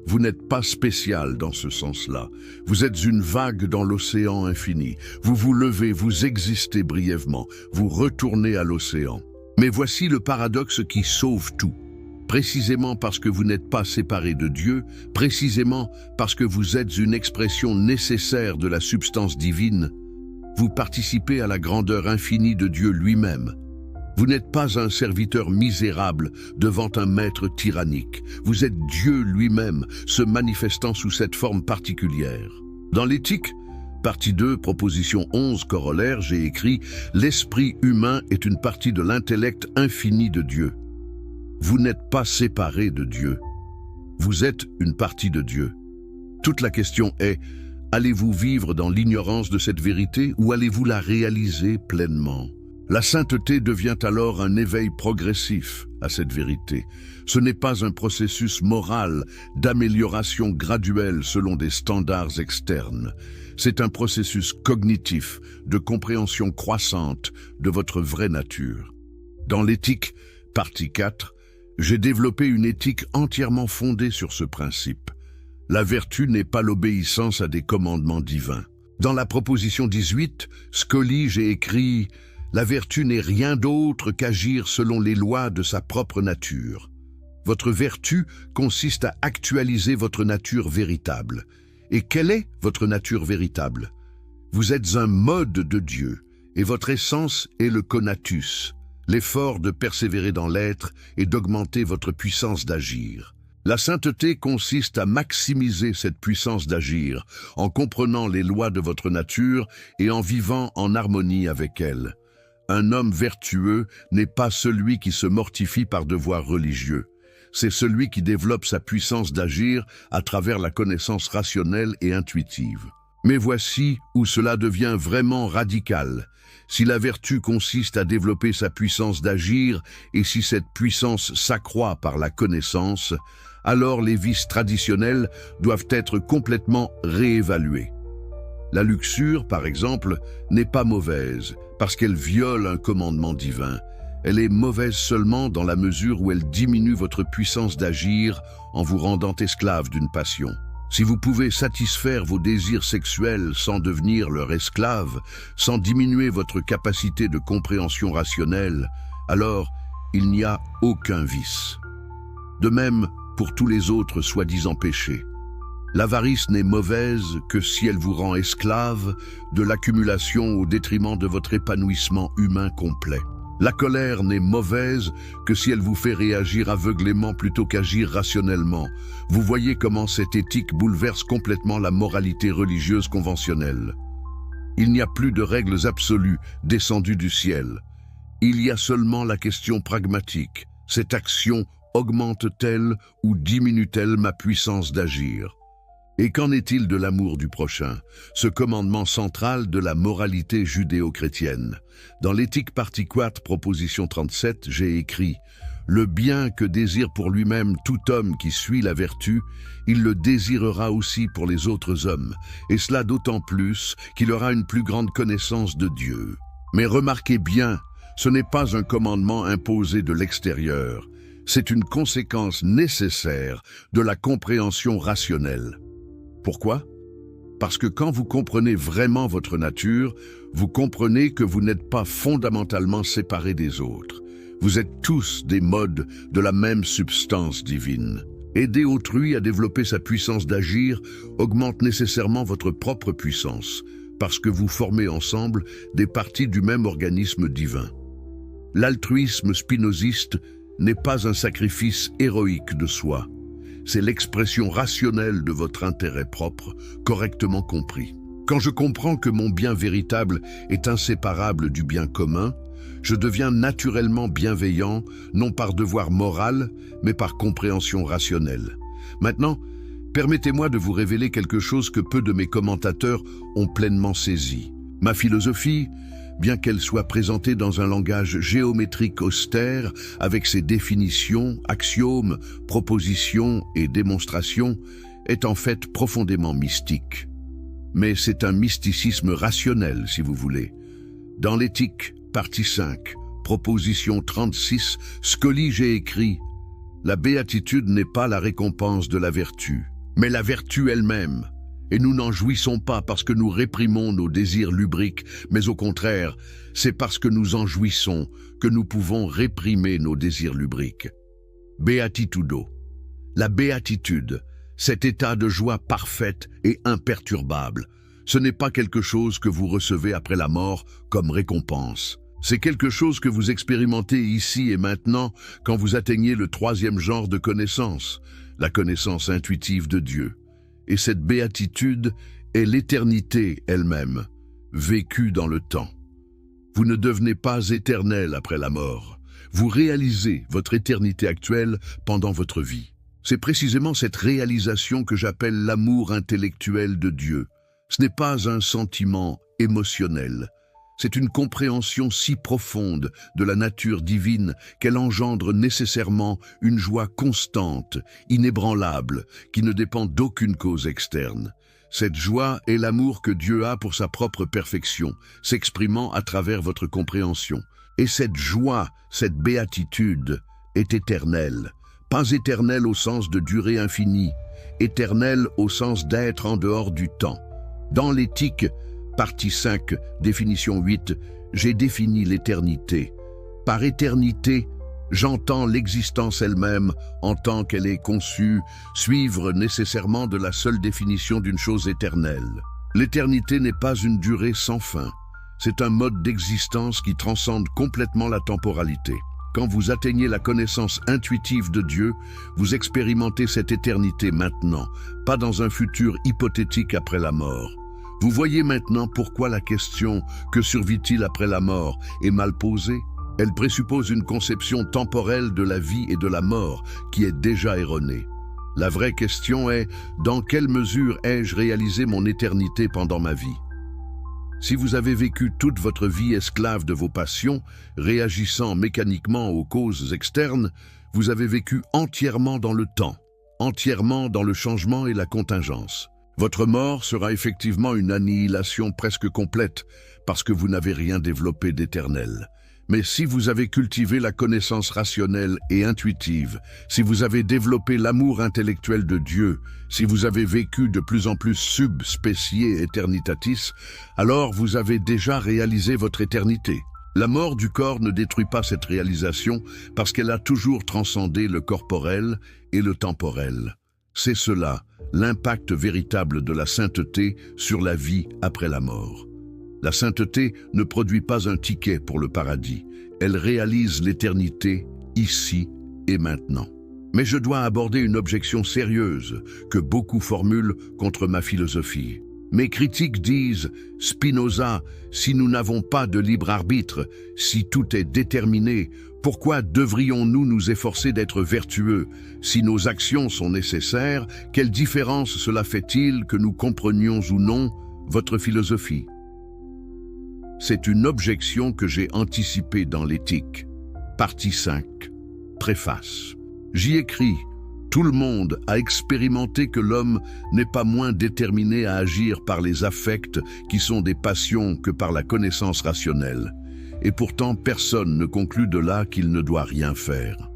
Speaker 1: Vous n'êtes pas spécial dans ce sens-là. Vous êtes une vague dans l'océan infini. Vous vous levez, vous existez brièvement, vous retournez à l'océan. Mais voici le paradoxe qui sauve tout. Précisément parce que vous n'êtes pas séparé de Dieu, précisément parce que vous êtes une expression nécessaire de la substance divine, vous participez à la grandeur infinie de Dieu lui-même. Vous n'êtes pas un serviteur misérable devant un maître tyrannique. Vous êtes Dieu lui-même, se manifestant sous cette forme particulière. Dans l'éthique, partie 2, proposition 11, corollaire, j'ai écrit « L'esprit humain est une partie de l'intellect infini de Dieu ». Vous n'êtes pas séparé de Dieu. Vous êtes une partie de Dieu. Toute la question est, allez-vous vivre dans l'ignorance de cette vérité ou allez-vous la réaliser pleinement? La sainteté devient alors un éveil progressif à cette vérité. Ce n'est pas un processus moral d'amélioration graduelle selon des standards externes. C'est un processus cognitif de compréhension croissante de votre vraie nature. Dans l'éthique, partie 4, j'ai développé une éthique entièrement fondée sur ce principe. La vertu n'est pas l'obéissance à des commandements divins. Dans la proposition 18, Scully, j'ai écrit « La vertu n'est rien d'autre qu'agir selon les lois de sa propre nature. Votre vertu consiste à actualiser votre nature véritable. Et quelle est votre nature véritable? Vous êtes un mode de Dieu, et votre essence est le conatus. l'effort de persévérer dans l'être et d'augmenter votre puissance d'agir. La sainteté consiste à maximiser cette puissance d'agir en comprenant les lois de votre nature et en vivant en harmonie avec elles. Un homme vertueux n'est pas celui qui se mortifie par devoir religieux. C'est celui qui développe sa puissance d'agir à travers la connaissance rationnelle et intuitive. Mais voici où cela devient vraiment radical. Si la vertu consiste à développer sa puissance d'agir et si cette puissance s'accroît par la connaissance, alors les vices traditionnels doivent être complètement réévalués. La luxure, par exemple, n'est pas mauvaise parce qu'elle viole un commandement divin. Elle est mauvaise seulement dans la mesure où elle diminue votre puissance d'agir en vous rendant esclave d'une passion. Si vous pouvez satisfaire vos désirs sexuels sans devenir leur esclave, sans diminuer votre capacité de compréhension rationnelle, alors il n'y a aucun vice. De même, pour tous les autres soi-disant péchés. L'avarice n'est mauvaise que si elle vous rend esclave de l'accumulation au détriment de votre épanouissement humain complet. La colère n'est mauvaise que si elle vous fait réagir aveuglément plutôt qu'agir rationnellement. Vous voyez comment cette éthique bouleverse complètement la moralité religieuse conventionnelle. Il n'y a plus de règles absolues descendues du ciel. Il y a seulement la question pragmatique. Cette action augmente-t-elle ou diminue-t-elle ma puissance d'agir? Et qu'en est-il de l'amour du prochain, ce commandement central de la moralité judéo-chrétienne? Dans l'éthique partie 4, proposition 37, j'ai écrit « Le bien que désire pour lui-même tout homme qui suit la vertu, il le désirera aussi pour les autres hommes, et cela d'autant plus qu'il aura une plus grande connaissance de Dieu. » Mais remarquez bien, ce n'est pas un commandement imposé de l'extérieur, c'est une conséquence nécessaire de la compréhension rationnelle. Pourquoi? Parce que quand vous comprenez vraiment votre nature, vous comprenez que vous n'êtes pas fondamentalement séparés des autres. Vous êtes tous des modes de la même substance divine. Aider autrui à développer sa puissance d'agir augmente nécessairement votre propre puissance, parce que vous formez ensemble des parties du même organisme divin. L'altruisme spinoziste n'est pas un sacrifice héroïque de soi. C'est l'expression rationnelle de votre intérêt propre, correctement compris. Quand je comprends que mon bien véritable est inséparable du bien commun, je deviens naturellement bienveillant, non par devoir moral, mais par compréhension rationnelle. Maintenant, permettez-moi de vous révéler quelque chose que peu de mes commentateurs ont pleinement saisi. Ma philosophie, bien qu'elle soit présentée dans un langage géométrique austère, avec ses définitions, axiomes, propositions et démonstrations, est en fait profondément mystique. Mais c'est un mysticisme rationnel, si vous voulez. Dans l'éthique, partie 5, proposition 36, Scully, j'ai écrit « La béatitude n'est pas la récompense de la vertu, mais la vertu elle-même. » Et nous n'en jouissons pas parce que nous réprimons nos désirs lubriques, mais au contraire, c'est parce que nous en jouissons que nous pouvons réprimer nos désirs lubriques. Beatitudo. La béatitude, cet état de joie parfaite et imperturbable, ce n'est pas quelque chose que vous recevez après la mort comme récompense. C'est quelque chose que vous expérimentez ici et maintenant quand vous atteignez le troisième genre de connaissance, la connaissance intuitive de Dieu. Et cette béatitude est l'éternité elle-même, vécue dans le temps. Vous ne devenez pas éternel après la mort. Vous réalisez votre éternité actuelle pendant votre vie. C'est précisément cette réalisation que j'appelle l'amour intellectuel de Dieu. Ce n'est pas un sentiment émotionnel. C'est une compréhension si profonde de la nature divine qu'elle engendre nécessairement une joie constante, inébranlable, qui ne dépend d'aucune cause externe. Cette joie est l'amour que Dieu a pour sa propre perfection, s'exprimant à travers votre compréhension. Et cette joie, cette béatitude, est éternelle. Pas éternelle au sens de durée infinie, éternelle au sens d'être en dehors du temps. Dans l'éthique, partie 5, définition 8, j'ai défini l'éternité. Par éternité, j'entends l'existence elle-même en tant qu'elle est conçue, suivre nécessairement de la seule définition d'une chose éternelle. L'éternité n'est pas une durée sans fin. C'est un mode d'existence qui transcende complètement la temporalité. Quand vous atteignez la connaissance intuitive de Dieu, vous expérimentez cette éternité maintenant, pas dans un futur hypothétique après la mort. Vous voyez maintenant pourquoi la question « que survit-il après la mort » est mal posée. Elle présuppose une conception temporelle de la vie et de la mort qui est déjà erronée. La vraie question est « dans quelle mesure ai-je réalisé mon éternité pendant ma vie ?» Si vous avez vécu toute votre vie esclave de vos passions, réagissant mécaniquement aux causes externes, vous avez vécu entièrement dans le temps, entièrement dans le changement et la contingence. Votre mort sera effectivement une annihilation presque complète parce que vous n'avez rien développé d'éternel. Mais si vous avez cultivé la connaissance rationnelle et intuitive, si vous avez développé l'amour intellectuel de Dieu, si vous avez vécu de plus en plus sub specie aeternitatis, alors vous avez déjà réalisé votre éternité. La mort du corps ne détruit pas cette réalisation parce qu'elle a toujours transcendé le corporel et le temporel. C'est cela, l'impact véritable de la sainteté sur la vie après la mort. La sainteté ne produit pas un ticket pour le paradis. Elle réalise l'éternité, ici et maintenant. Mais je dois aborder une objection sérieuse que beaucoup formulent contre ma philosophie. Mes critiques disent « Spinoza, si nous n'avons pas de libre arbitre, si tout est déterminé, pourquoi devrions-nous nous efforcer d'être vertueux? Si nos actions sont nécessaires, quelle différence cela fait-il que nous comprenions ou non votre philosophie ?» C'est une objection que j'ai anticipée dans l'éthique. Partie 5. Préface. J'y écris « Tout le monde a expérimenté que l'homme n'est pas moins déterminé à agir par les affects qui sont des passions que par la connaissance rationnelle. Et pourtant personne ne conclut de là qu'il ne doit rien faire.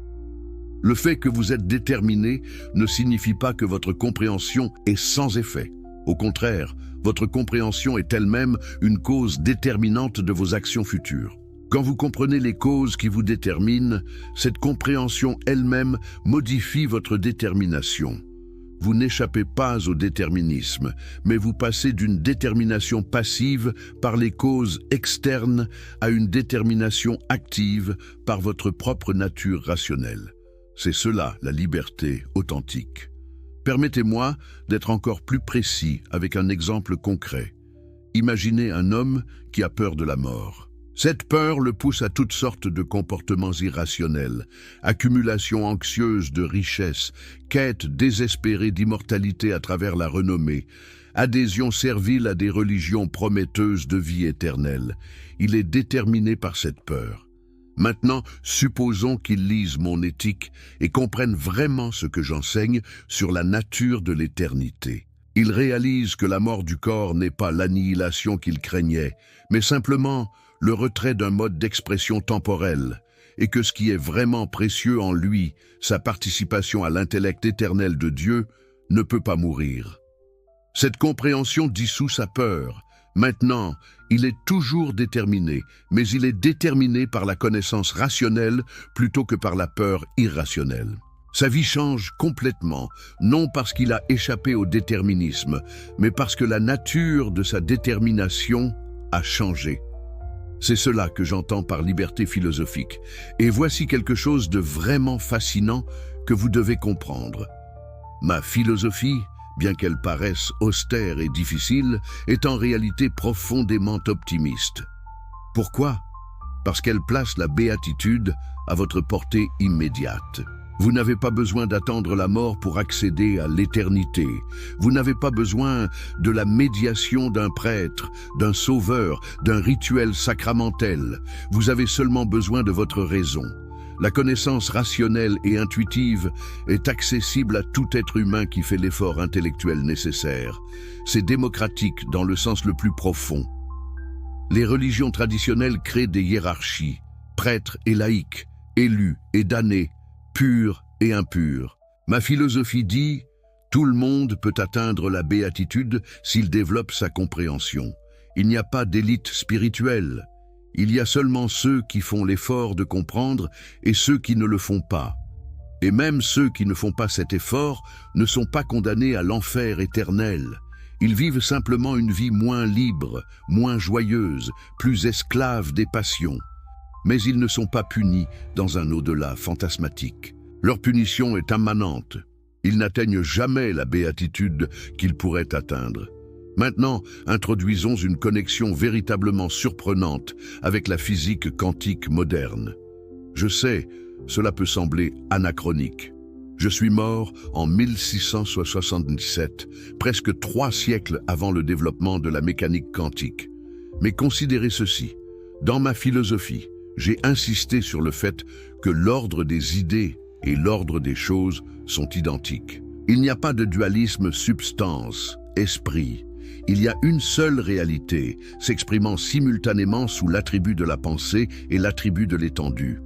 Speaker 1: Le fait que vous êtes déterminé ne signifie pas que votre compréhension est sans effet. Au contraire, votre compréhension est elle-même une cause déterminante de vos actions futures. Quand vous comprenez les causes qui vous déterminent, cette compréhension elle-même modifie votre détermination. Vous n'échappez pas au déterminisme, mais vous passez d'une détermination passive par les causes externes à une détermination active par votre propre nature rationnelle. C'est cela, la liberté authentique. Permettez-moi d'être encore plus précis avec un exemple concret. Imaginez un homme qui a peur de la mort. Cette peur le pousse à toutes sortes de comportements irrationnels, accumulation anxieuse de richesses, quête désespérée d'immortalité à travers la renommée, adhésion servile à des religions prometteuses de vie éternelle. Il est déterminé par cette peur. Maintenant, supposons qu'il lise mon éthique et comprenne vraiment ce que j'enseigne sur la nature de l'éternité. Il réalise que la mort du corps n'est pas l'annihilation qu'il craignait, mais simplement le retrait d'un mode d'expression temporel, et que ce qui est vraiment précieux en lui, sa participation à l'intellect éternel de Dieu, ne peut pas mourir. Cette compréhension dissout sa peur. Maintenant, il est toujours déterminé, mais il est déterminé par la connaissance rationnelle plutôt que par la peur irrationnelle. Sa vie change complètement, non parce qu'il a échappé au déterminisme, mais parce que la nature de sa détermination a changé. C'est cela que j'entends par liberté philosophique. Et voici quelque chose de vraiment fascinant que vous devez comprendre. Ma philosophie, bien qu'elle paraisse austère et difficile, est en réalité profondément optimiste. Pourquoi? Parce qu'elle place la béatitude à votre portée immédiate. Vous n'avez pas besoin d'attendre la mort pour accéder à l'éternité. Vous n'avez pas besoin de la médiation d'un prêtre, d'un sauveur, d'un rituel sacramentel. Vous avez seulement besoin de votre raison. La connaissance rationnelle et intuitive est accessible à tout être humain qui fait l'effort intellectuel nécessaire. C'est démocratique dans le sens le plus profond. Les religions traditionnelles créent des hiérarchies, prêtres et laïcs, élus et damnés, purs et impurs. Ma philosophie dit « Tout le monde peut atteindre la béatitude s'il développe sa compréhension. Il n'y a pas d'élite spirituelle. Il y a seulement ceux qui font l'effort de comprendre et ceux qui ne le font pas. Et même ceux qui ne font pas cet effort ne sont pas condamnés à l'enfer éternel. Ils vivent simplement une vie moins libre, moins joyeuse, plus esclave des passions. Mais ils ne sont pas punis dans un au-delà fantasmatique. Leur punition est immanente. Ils n'atteignent jamais la béatitude qu'ils pourraient atteindre. Maintenant, introduisons une connexion véritablement surprenante avec la physique quantique moderne. Je sais, cela peut sembler anachronique. Je suis mort en 1677, presque 3 siècles avant le développement de la mécanique quantique. Mais considérez ceci, dans ma philosophie, j'ai insisté sur le fait que l'ordre des idées et l'ordre des choses sont identiques. Il n'y a pas de dualisme substance-esprit. Il y a une seule réalité, s'exprimant simultanément sous l'attribut de la pensée et l'attribut de l'étendue.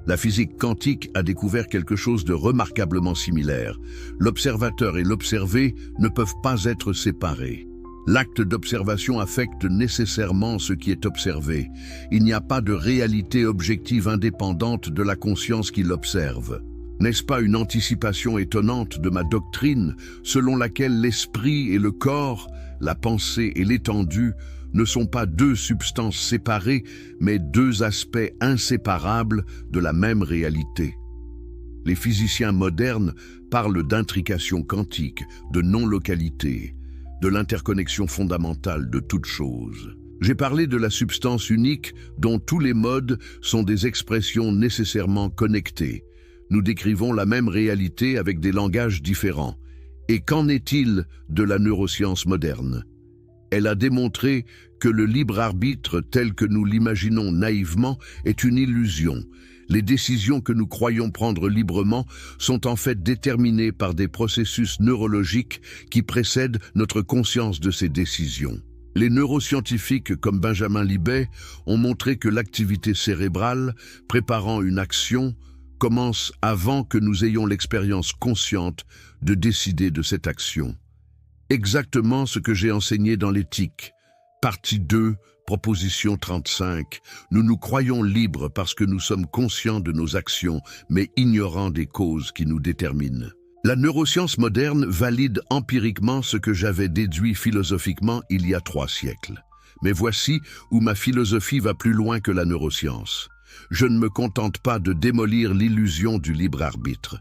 Speaker 1: La physique quantique a découvert quelque chose de remarquablement similaire. L'observateur et l'observé ne peuvent pas être séparés. L'acte d'observation affecte nécessairement ce qui est observé. Il n'y a pas de réalité objective indépendante de la conscience qui l'observe. N'est-ce pas une anticipation étonnante de ma doctrine, selon laquelle l'esprit et le corps, la pensée et l'étendue, ne sont pas 2 substances séparées, mais 2 aspects inséparables de la même réalité? Les physiciens modernes parlent d'intrication quantique, de non-localité, de l'interconnexion fondamentale de toute chose. J'ai parlé de la substance unique dont tous les modes sont des expressions nécessairement connectées. Nous décrivons la même réalité avec des langages différents. Et qu'en est-il de la neuroscience moderne? Elle a démontré que le libre arbitre tel que nous l'imaginons naïvement est une illusion. Les décisions que nous croyons prendre librement sont en fait déterminées par des processus neurologiques qui précèdent notre conscience de ces décisions. Les neuroscientifiques comme Benjamin Libet ont montré que l'activité cérébrale préparant une action commence avant que nous ayons l'expérience consciente de décider de cette action. Exactement ce que j'ai enseigné dans l'éthique. Partie 2, proposition 35. Nous nous croyons libres parce que nous sommes conscients de nos actions, mais ignorants des causes qui nous déterminent. La neuroscience moderne valide empiriquement ce que j'avais déduit philosophiquement il y a 3 siècles. Mais voici où ma philosophie va plus loin que la neuroscience. Je ne me contente pas de démolir l'illusion du libre arbitre.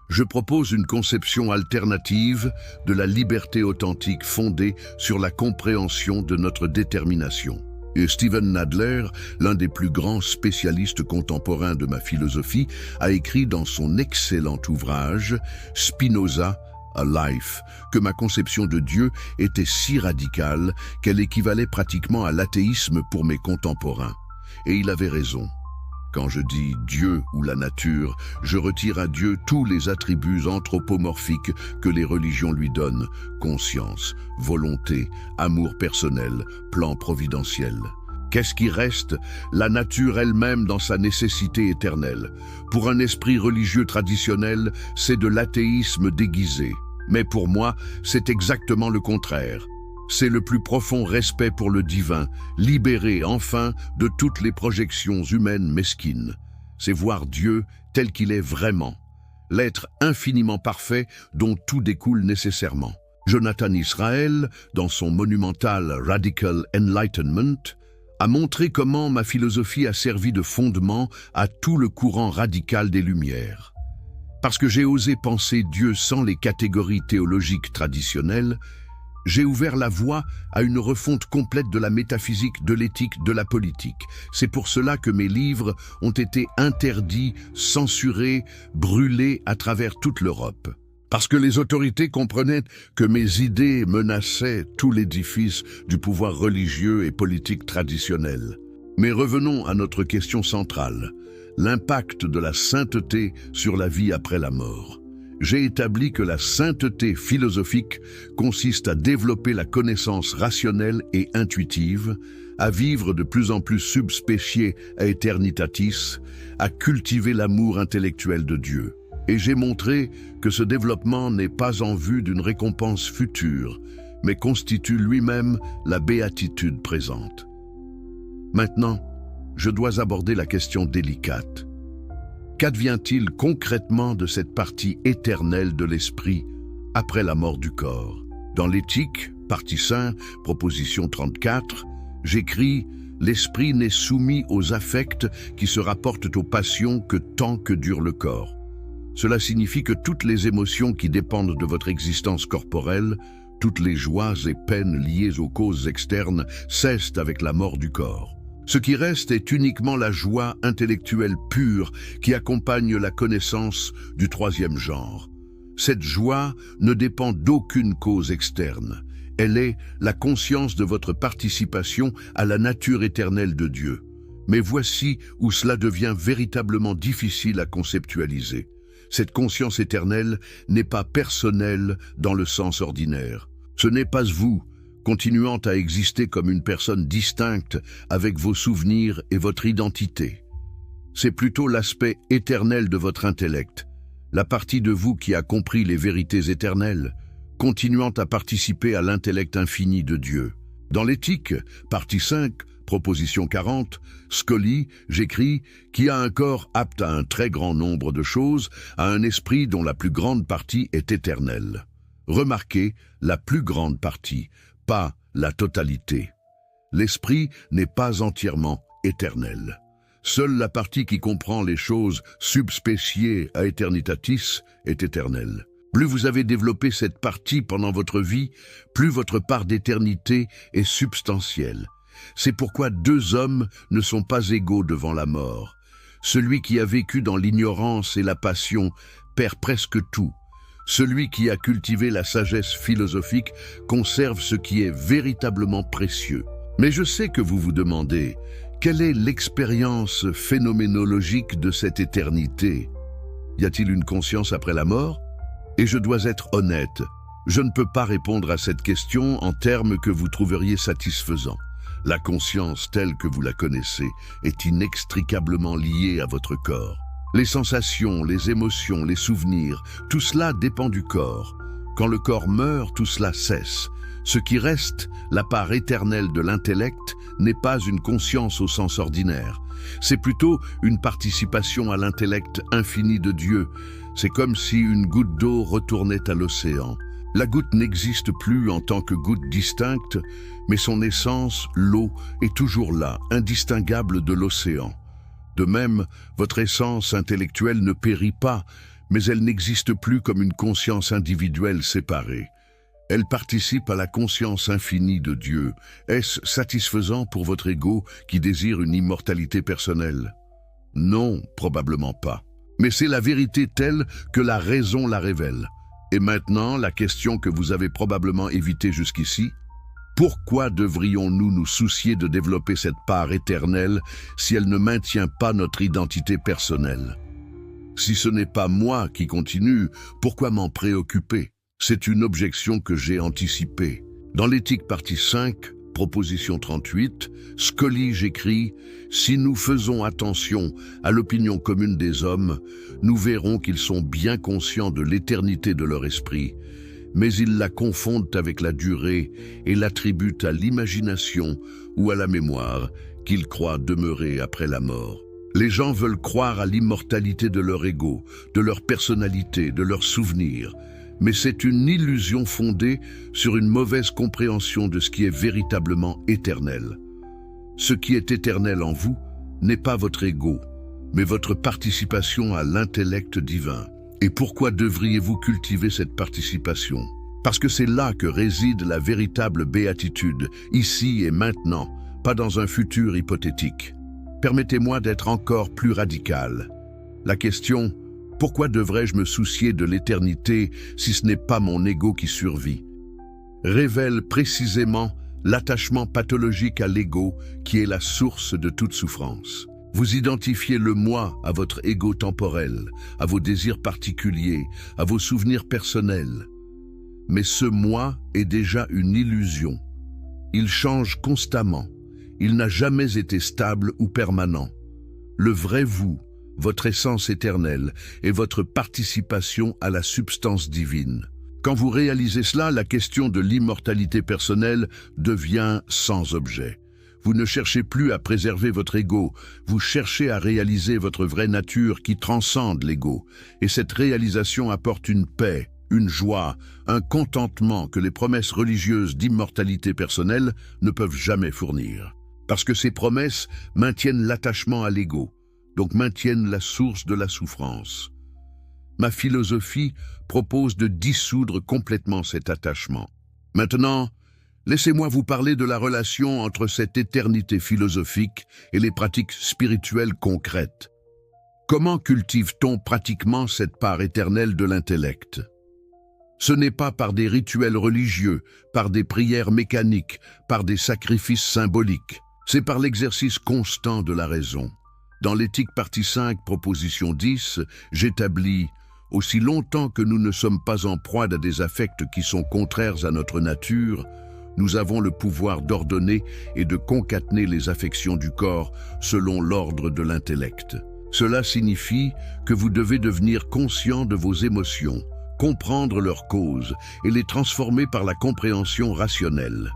Speaker 1: Je propose une conception alternative de la liberté authentique fondée sur la compréhension de notre détermination. Et Steven Nadler, l'un des plus grands spécialistes contemporains de ma philosophie, a écrit dans son excellent ouvrage « Spinoza, A Life » que ma conception de Dieu était si radicale qu'elle équivalait pratiquement à l'athéisme pour mes contemporains. Et il avait raison. Quand je dis Dieu ou la nature, je retire à Dieu tous les attributs anthropomorphiques que les religions lui donnent, conscience, volonté, amour personnel, plan providentiel. Qu'est-ce qui reste? La nature elle-même dans sa nécessité éternelle. Pour un esprit religieux traditionnel, c'est de l'athéisme déguisé. Mais pour moi, c'est exactement le contraire. C'est le plus profond respect pour le divin, libéré enfin de toutes les projections humaines mesquines. C'est voir Dieu tel qu'il est vraiment, l'être infiniment parfait dont tout découle nécessairement. Jonathan Israel, dans son monumental Radical Enlightenment, a montré comment ma philosophie a servi de fondement à tout le courant radical des Lumières. Parce que j'ai osé penser Dieu sans les catégories théologiques traditionnelles, j'ai ouvert la voie à une refonte complète de la métaphysique, de l'éthique, de la politique. C'est pour cela que mes livres ont été interdits, censurés, brûlés à travers toute l'Europe. Parce que les autorités comprenaient que mes idées menaçaient tout l'édifice du pouvoir religieux et politique traditionnel. Mais revenons à notre question centrale, l'impact de la sainteté sur la vie après la mort. J'ai établi que la sainteté philosophique consiste à développer la connaissance rationnelle et intuitive, à vivre de plus en plus subspecie aeternitatis, à cultiver l'amour intellectuel de Dieu. Et j'ai montré que ce développement n'est pas en vue d'une récompense future, mais constitue lui-même la béatitude présente. Maintenant, je dois aborder la question délicate. Qu'advient-il concrètement de cette partie éternelle de l'esprit après la mort du corps? Dans l'éthique, partie 5, proposition 34, j'écris « L'esprit n'est soumis aux affects qui se rapportent aux passions que tant que dure le corps ». Cela signifie que toutes les émotions qui dépendent de votre existence corporelle, toutes les joies et peines liées aux causes externes cessent avec la mort du corps. Ce qui reste est uniquement la joie intellectuelle pure qui accompagne la connaissance du troisième genre. Cette joie ne dépend d'aucune cause externe. Elle est la conscience de votre participation à la nature éternelle de Dieu. Mais voici où cela devient véritablement difficile à conceptualiser. Cette conscience éternelle n'est pas personnelle dans le sens ordinaire. Ce n'est pas vous, continuant à exister comme une personne distincte avec vos souvenirs et votre identité. C'est plutôt l'aspect éternel de votre intellect, la partie de vous qui a compris les vérités éternelles, continuant à participer à l'intellect infini de Dieu. Dans l'éthique, partie 5, proposition 40, Scully, j'écris, qui a un corps apte à un très grand nombre de choses, a un esprit dont la plus grande partie est éternelle. Remarquez, la plus grande partie, pas la totalité. L'esprit n'est pas entièrement éternel. Seule la partie qui comprend les choses subspéciées à eternitatis est éternelle. Plus vous avez développé cette partie pendant votre vie, plus votre part d'éternité est substantielle. C'est pourquoi deux hommes ne sont pas égaux devant la mort. Celui qui a vécu dans l'ignorance et la passion perd presque tout. Celui qui a cultivé la sagesse philosophique conserve ce qui est véritablement précieux. Mais je sais que vous vous demandez, quelle est l'expérience phénoménologique de cette éternité? Y a-t-il une conscience après la mort? Et je dois être honnête, je ne peux pas répondre à cette question en termes que vous trouveriez satisfaisants. La conscience telle que vous la connaissez est inextricablement liée à votre corps. Les sensations, les émotions, les souvenirs, tout cela dépend du corps. Quand le corps meurt, tout cela cesse. Ce qui reste, la part éternelle de l'intellect, n'est pas une conscience au sens ordinaire. C'est plutôt une participation à l'intellect infini de Dieu. C'est comme si une goutte d'eau retournait à l'océan. La goutte n'existe plus en tant que goutte distincte, mais son essence, l'eau, est toujours là, indistinguable de l'océan. De même, votre essence intellectuelle ne périt pas, mais elle n'existe plus comme une conscience individuelle séparée. Elle participe à la conscience infinie de Dieu. Est-ce satisfaisant pour votre ego qui désire une immortalité personnelle? Non, probablement pas. Mais c'est la vérité telle que la raison la révèle. Et maintenant, la question que vous avez probablement évitée jusqu'ici, pourquoi devrions-nous nous soucier de développer cette part éternelle si elle ne maintient pas notre identité personnelle? Si ce n'est pas moi qui continue, pourquoi m'en préoccuper? C'est une objection que j'ai anticipée. Dans l'éthique partie 5, proposition 38, Scully, j'écris « Si nous faisons attention à l'opinion commune des hommes, nous verrons qu'ils sont bien conscients de l'éternité de leur esprit, mais ils la confondent avec la durée et l'attribuent à l'imagination ou à la mémoire qu'ils croient demeurer après la mort. Les gens veulent croire à l'immortalité de leur ego, de leur personnalité, de leurs souvenirs, mais c'est une illusion fondée sur une mauvaise compréhension de ce qui est véritablement éternel. Ce qui est éternel en vous n'est pas votre ego, mais votre participation à l'intellect divin. Et pourquoi devriez-vous cultiver cette participation? Parce que c'est là que réside la véritable béatitude, ici et maintenant, pas dans un futur hypothétique. Permettez-moi d'être encore plus radical. La question « Pourquoi devrais-je me soucier de l'éternité si ce n'est pas mon ego qui survit ?» révèle précisément l'attachement pathologique à l'ego qui est la source de toute souffrance. Vous identifiez le moi à votre ego temporel, à vos désirs particuliers, à vos souvenirs personnels. Mais ce moi est déjà une illusion. Il change constamment. Il n'a jamais été stable ou permanent. Le vrai vous, votre essence éternelle, est votre participation à la substance divine. Quand vous réalisez cela, la question de l'immortalité personnelle devient sans objet. Vous ne cherchez plus à préserver votre ego, vous cherchez à réaliser votre vraie nature qui transcende l'ego. Et cette réalisation apporte une paix, une joie, un contentement que les promesses religieuses d'immortalité personnelle ne peuvent jamais fournir. Parce que ces promesses maintiennent l'attachement à l'ego, donc maintiennent la source de la souffrance. Ma philosophie propose de dissoudre complètement cet attachement. Maintenant, laissez-moi vous parler de la relation entre cette éternité philosophique et les pratiques spirituelles concrètes. Comment cultive-t-on pratiquement cette part éternelle de l'intellect? Ce n'est pas par des rituels religieux, par des prières mécaniques, par des sacrifices symboliques. C'est par l'exercice constant de la raison. Dans l'éthique partie 5, proposition 10, j'établis « Aussi longtemps que nous ne sommes pas en proie à des affects qui sont contraires à notre nature, nous avons le pouvoir d'ordonner et de concaténer les affections du corps selon l'ordre de l'intellect. Cela signifie que vous devez devenir conscient de vos émotions, comprendre leurs causes et les transformer par la compréhension rationnelle.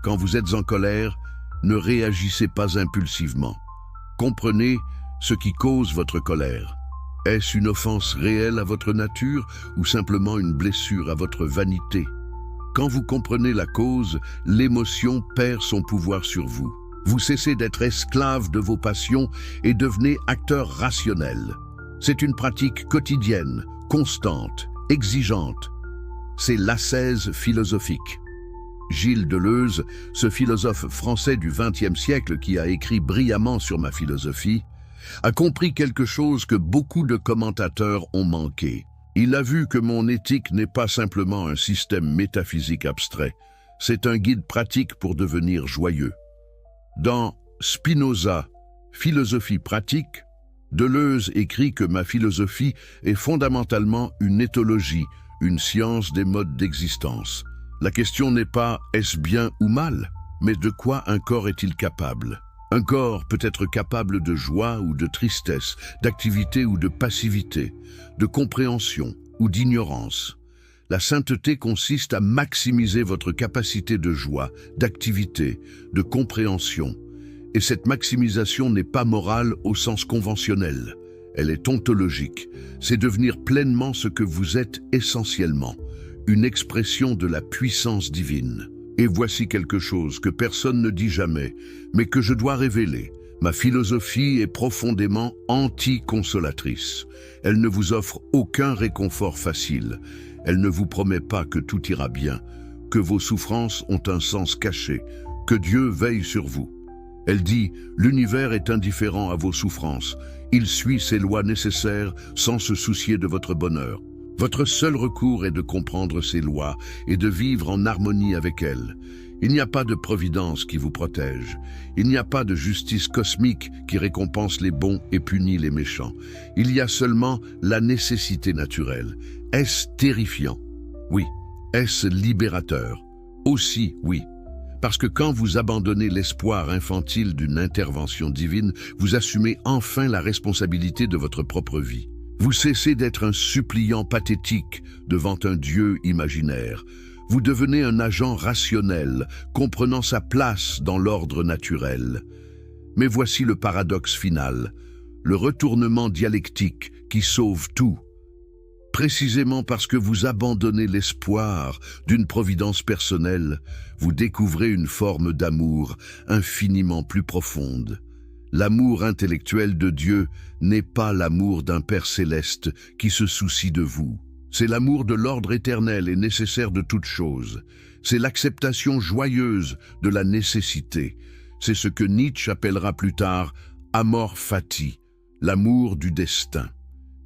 Speaker 1: Quand vous êtes en colère, ne réagissez pas impulsivement. Comprenez ce qui cause votre colère. Est-ce une offense réelle à votre nature ou simplement une blessure à votre vanité? Quand vous comprenez la cause, l'émotion perd son pouvoir sur vous. Vous cessez d'être esclave de vos passions et devenez acteur rationnel. C'est une pratique quotidienne, constante, exigeante. C'est l'ascèse philosophique. Gilles Deleuze, ce philosophe français du XXe siècle qui a écrit brillamment sur ma philosophie, a compris quelque chose que beaucoup de commentateurs ont manqué. Il a vu que mon éthique n'est pas simplement un système métaphysique abstrait, c'est un guide pratique pour devenir joyeux. Dans Spinoza, Philosophie pratique, Deleuze écrit que ma philosophie est fondamentalement une éthologie, une science des modes d'existence. La question n'est pas « est-ce bien ou mal ?», mais de quoi un corps est-il capable ? Un corps peut être capable de joie ou de tristesse, d'activité ou de passivité, de compréhension ou d'ignorance. La sainteté consiste à maximiser votre capacité de joie, d'activité, de compréhension. Et cette maximisation n'est pas morale au sens conventionnel. Elle est ontologique. C'est devenir pleinement ce que vous êtes essentiellement, une expression de la puissance divine. Et voici quelque chose que personne ne dit jamais, mais que je dois révéler. Ma philosophie est profondément anti-consolatrice. Elle ne vous offre aucun réconfort facile. Elle ne vous promet pas que tout ira bien, que vos souffrances ont un sens caché, que Dieu veille sur vous. Elle dit « L'univers est indifférent à vos souffrances. Il suit ses lois nécessaires sans se soucier de votre bonheur. Votre seul recours est de comprendre ces lois et de vivre en harmonie avec elles. Il n'y a pas de providence qui vous protège. Il n'y a pas de justice cosmique qui récompense les bons et punit les méchants. Il y a seulement la nécessité naturelle. Est-ce terrifiant? Oui. Est-ce libérateur? Aussi, oui. Parce que quand vous abandonnez l'espoir infantile d'une intervention divine, vous assumez enfin la responsabilité de votre propre vie. Vous cessez d'être un suppliant pathétique devant un Dieu imaginaire. Vous devenez un agent rationnel, comprenant sa place dans l'ordre naturel. Mais voici le paradoxe final, le retournement dialectique qui sauve tout. Précisément parce que vous abandonnez l'espoir d'une providence personnelle, vous découvrez une forme d'amour infiniment plus profonde. L'amour intellectuel de Dieu n'est pas l'amour d'un Père céleste qui se soucie de vous. C'est l'amour de l'ordre éternel et nécessaire de toute chose. C'est l'acceptation joyeuse de la nécessité. C'est ce que Nietzsche appellera plus tard « amor fati », l'amour du destin.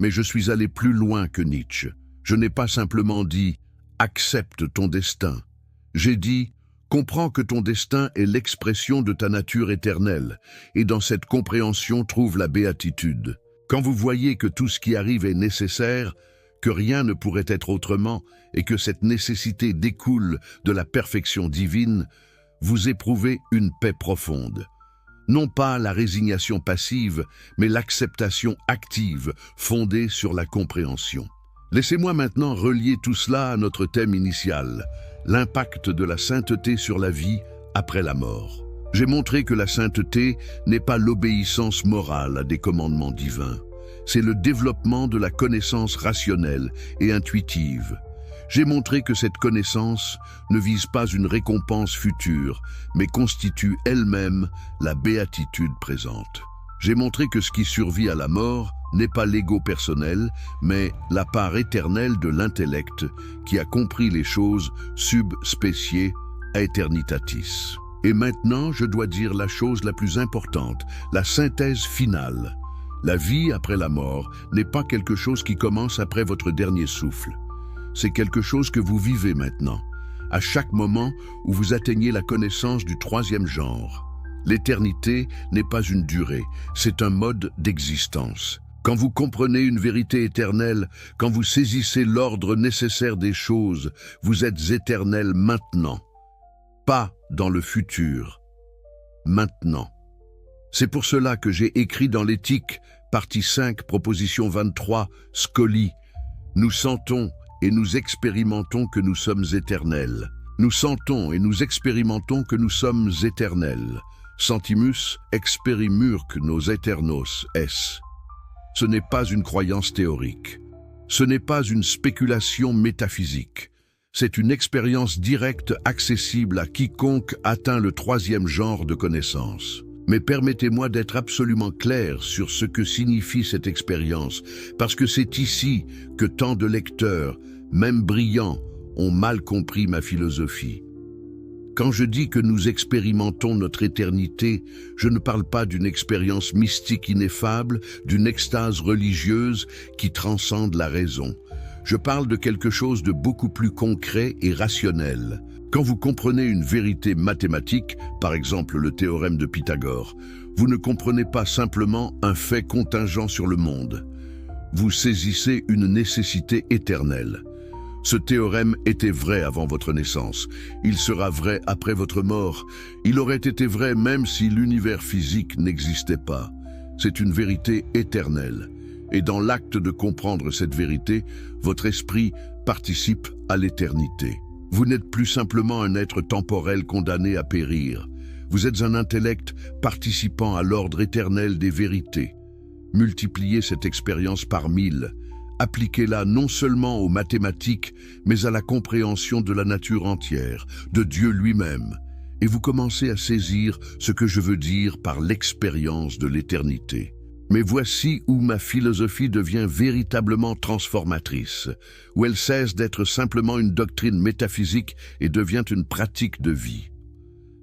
Speaker 1: Mais je suis allé plus loin que Nietzsche. Je n'ai pas simplement dit « accepte ton destin ». J'ai dit « comprends que ton destin est l'expression de ta nature éternelle, et dans cette compréhension trouve la béatitude. Quand vous voyez que tout ce qui arrive est nécessaire, que rien ne pourrait être autrement, et que cette nécessité découle de la perfection divine, vous éprouvez une paix profonde. Non pas la résignation passive, mais l'acceptation active, fondée sur la compréhension. Laissez-moi maintenant relier tout cela à notre thème initial, l'impact de la sainteté sur la vie après la mort. J'ai montré que la sainteté n'est pas l'obéissance morale à des commandements divins. C'est le développement de la connaissance rationnelle et intuitive. J'ai montré que cette connaissance ne vise pas une récompense future, mais constitue elle-même la béatitude présente. J'ai montré que ce qui survit à la mort n'est pas l'ego personnel, mais la part éternelle de l'intellect qui a compris les choses sub specie aeternitatis. Et maintenant, je dois dire la chose la plus importante, la synthèse finale. La vie après la mort n'est pas quelque chose qui commence après votre dernier souffle. C'est quelque chose que vous vivez maintenant, à chaque moment où vous atteignez la connaissance du troisième genre. L'éternité n'est pas une durée, c'est un mode d'existence. Quand vous comprenez une vérité éternelle, quand vous saisissez l'ordre nécessaire des choses, vous êtes éternel maintenant. Pas dans le futur, maintenant. C'est pour cela que j'ai écrit dans l'éthique, partie 5, proposition 23, Scoli. Nous sentons et nous expérimentons que nous sommes éternels. Nous sentons et nous expérimentons que nous sommes éternels. Sentimus experimurque nos eternos es. Ce n'est pas une croyance théorique. Ce n'est pas une spéculation métaphysique. C'est une expérience directe accessible à quiconque atteint le troisième genre de connaissance. Mais permettez-moi d'être absolument clair sur ce que signifie cette expérience, parce que c'est ici que tant de lecteurs, même brillants, ont mal compris ma philosophie. Quand je dis que nous expérimentons notre éternité, je ne parle pas d'une expérience mystique ineffable, d'une extase religieuse qui transcende la raison. Je parle de quelque chose de beaucoup plus concret et rationnel. Quand vous comprenez une vérité mathématique, par exemple le théorème de Pythagore, vous ne comprenez pas simplement un fait contingent sur le monde. Vous saisissez une nécessité éternelle. Ce théorème était vrai avant votre naissance. Il sera vrai après votre mort. Il aurait été vrai même si l'univers physique n'existait pas. C'est une vérité éternelle. Et dans l'acte de comprendre cette vérité, votre esprit participe à l'éternité. Vous n'êtes plus simplement un être temporel condamné à périr. Vous êtes un intellect participant à l'ordre éternel des vérités. Multipliez cette expérience par 1000. Appliquez-la non seulement aux mathématiques, mais à la compréhension de la nature entière, de Dieu lui-même. Et vous commencez à saisir ce que je veux dire par l'expérience de l'éternité. Mais voici où ma philosophie devient véritablement transformatrice, où elle cesse d'être simplement une doctrine métaphysique et devient une pratique de vie.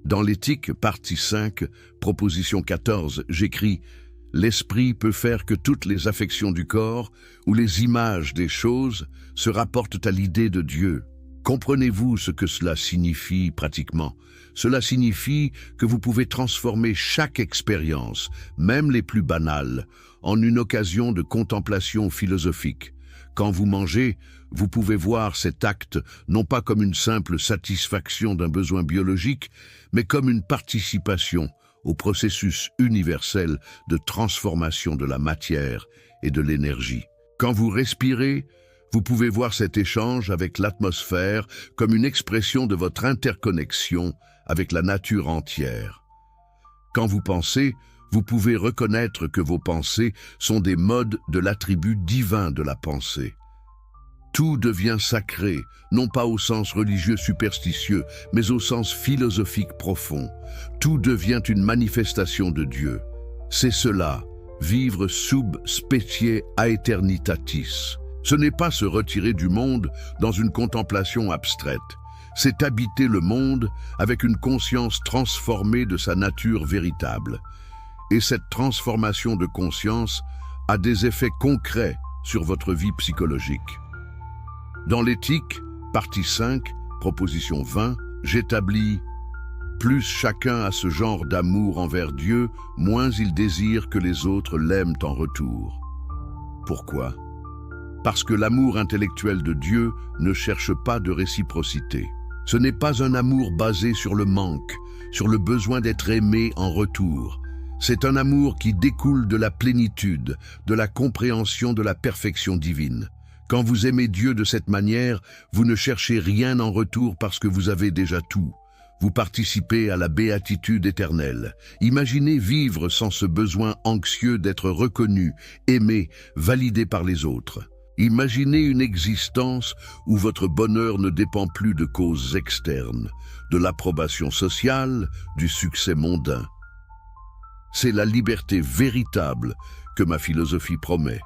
Speaker 1: Dans l'éthique, partie 5, proposition 14, j'écris « L'esprit peut faire que toutes les affections du corps ou les images des choses se rapportent à l'idée de Dieu. » Comprenez-vous ce que cela signifie pratiquement? Cela signifie que vous pouvez transformer chaque expérience, même les plus banales, en une occasion de contemplation philosophique. Quand vous mangez, vous pouvez voir cet acte non pas comme une simple satisfaction d'un besoin biologique, mais comme une participation au processus universel de transformation de la matière et de l'énergie. Quand vous respirez, vous pouvez voir cet échange avec l'atmosphère comme une expression de votre interconnexion avec la nature entière. Quand vous pensez, vous pouvez reconnaître que vos pensées sont des modes de l'attribut divin de la pensée. Tout devient sacré, non pas au sens religieux superstitieux, mais au sens philosophique profond. Tout devient une manifestation de Dieu. C'est cela, vivre sub specie aeternitatis. Ce n'est pas se retirer du monde dans une contemplation abstraite. C'est habiter le monde avec une conscience transformée de sa nature véritable. Et cette transformation de conscience a des effets concrets sur votre vie psychologique. Dans l'éthique, partie 5, proposition 20, j'établis « Plus chacun a ce genre d'amour envers Dieu, moins il désire que les autres l'aiment en retour. » Pourquoi ? Parce que l'amour intellectuel de Dieu ne cherche pas de réciprocité. Ce n'est pas un amour basé sur le manque, sur le besoin d'être aimé en retour. C'est un amour qui découle de la plénitude, de la compréhension de la perfection divine. Quand vous aimez Dieu de cette manière, vous ne cherchez rien en retour parce que vous avez déjà tout. Vous participez à la béatitude éternelle. Imaginez vivre sans ce besoin anxieux d'être reconnu, aimé, validé par les autres. Imaginez une existence où votre bonheur ne dépend plus de causes externes, de l'approbation sociale, du succès mondain. C'est la liberté véritable que ma philosophie promet.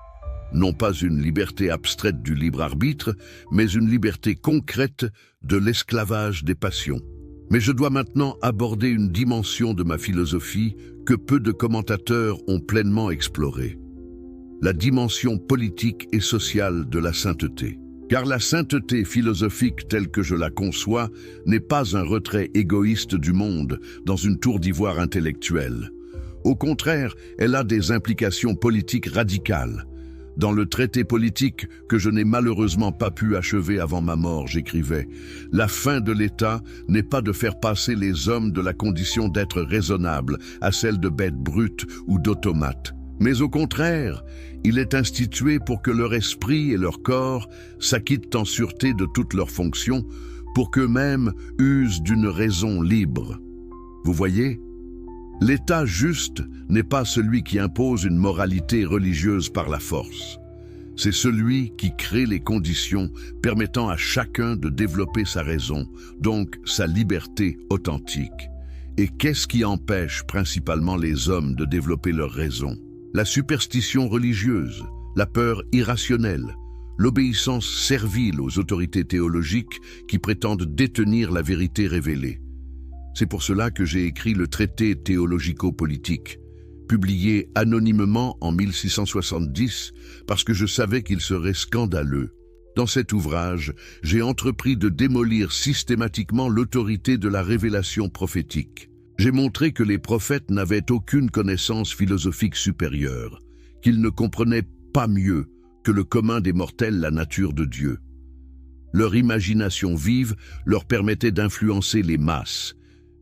Speaker 1: Non pas une liberté abstraite du libre arbitre, mais une liberté concrète de l'esclavage des passions. Mais je dois maintenant aborder une dimension de ma philosophie que peu de commentateurs ont pleinement explorée. La dimension politique et sociale de la sainteté. Car la sainteté philosophique telle que je la conçois n'est pas un retrait égoïste du monde dans une tour d'ivoire intellectuelle. Au contraire, elle a des implications politiques radicales. Dans le traité politique que je n'ai malheureusement pas pu achever avant ma mort, j'écrivais « La fin de l'État n'est pas de faire passer les hommes de la condition d'être raisonnables à celle de bêtes brutes ou d'automates. Mais au contraire, il est institué pour que leur esprit et leur corps s'acquittent en sûreté de toutes leurs fonctions, pour qu'eux-mêmes usent d'une raison libre. » Vous voyez ? L'État juste n'est pas celui qui impose une moralité religieuse par la force. C'est celui qui crée les conditions permettant à chacun de développer sa raison, donc sa liberté authentique. Et qu'est-ce qui empêche principalement les hommes de développer leur raison ? La superstition religieuse, la peur irrationnelle, l'obéissance servile aux autorités théologiques qui prétendent détenir la vérité révélée. C'est pour cela que j'ai écrit le traité théologico-politique, publié anonymement en 1670, parce que je savais qu'il serait scandaleux. Dans cet ouvrage, j'ai entrepris de démolir systématiquement l'autorité de la révélation prophétique. J'ai montré que les prophètes n'avaient aucune connaissance philosophique supérieure, qu'ils ne comprenaient pas mieux que le commun des mortels la nature de Dieu. Leur imagination vive leur permettait d'influencer les masses,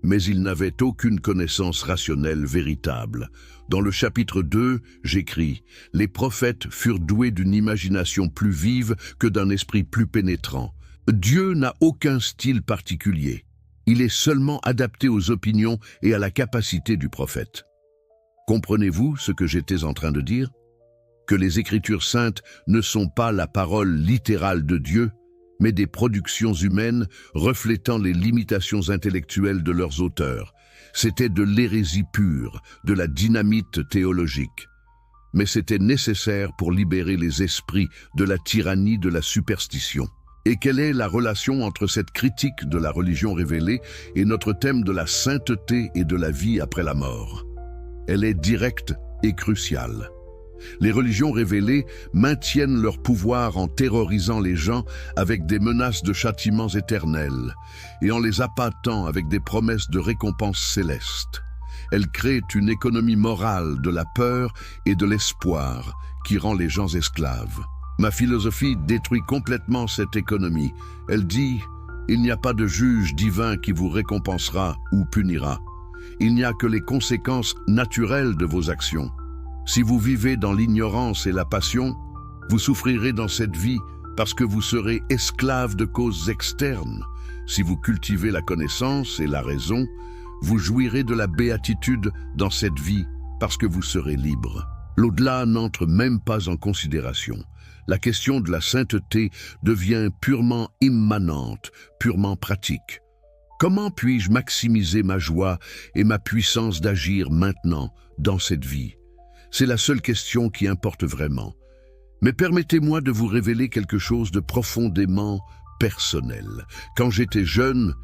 Speaker 1: mais ils n'avaient aucune connaissance rationnelle véritable. Dans le chapitre 2, j'écris « Les prophètes furent doués d'une imagination plus vive que d'un esprit plus pénétrant. Dieu n'a aucun style particulier. Il est seulement adapté aux opinions et à la capacité du prophète. » Comprenez-vous ce que j'étais en train de dire? Que les Écritures saintes ne sont pas la parole littérale de Dieu, mais des productions humaines reflétant les limitations intellectuelles de leurs auteurs. C'était de l'hérésie pure, de la dynamite théologique. Mais c'était nécessaire pour libérer les esprits de la tyrannie de la superstition. Et quelle est la relation entre cette critique de la religion révélée et notre thème de la sainteté et de la vie après la mort? Elle est directe et cruciale. Les religions révélées maintiennent leur pouvoir en terrorisant les gens avec des menaces de châtiments éternels et en les appâtant avec des promesses de récompenses célestes. Elles créent une économie morale de la peur et de l'espoir qui rend les gens esclaves. Ma philosophie détruit complètement cette économie. Elle dit « Il n'y a pas de juge divin qui vous récompensera ou punira. Il n'y a que les conséquences naturelles de vos actions. Si vous vivez dans l'ignorance et la passion, vous souffrirez dans cette vie parce que vous serez esclave de causes externes. Si vous cultivez la connaissance et la raison, vous jouirez de la béatitude dans cette vie parce que vous serez libre. » L'au-delà n'entre même pas en considération. La question de la sainteté devient purement immanente, purement pratique. Comment puis-je maximiser ma joie et ma puissance d'agir maintenant, dans cette vie? C'est la seule question qui importe vraiment. Mais permettez-moi de vous révéler quelque chose de profondément personnel. Quand j'étais jeune,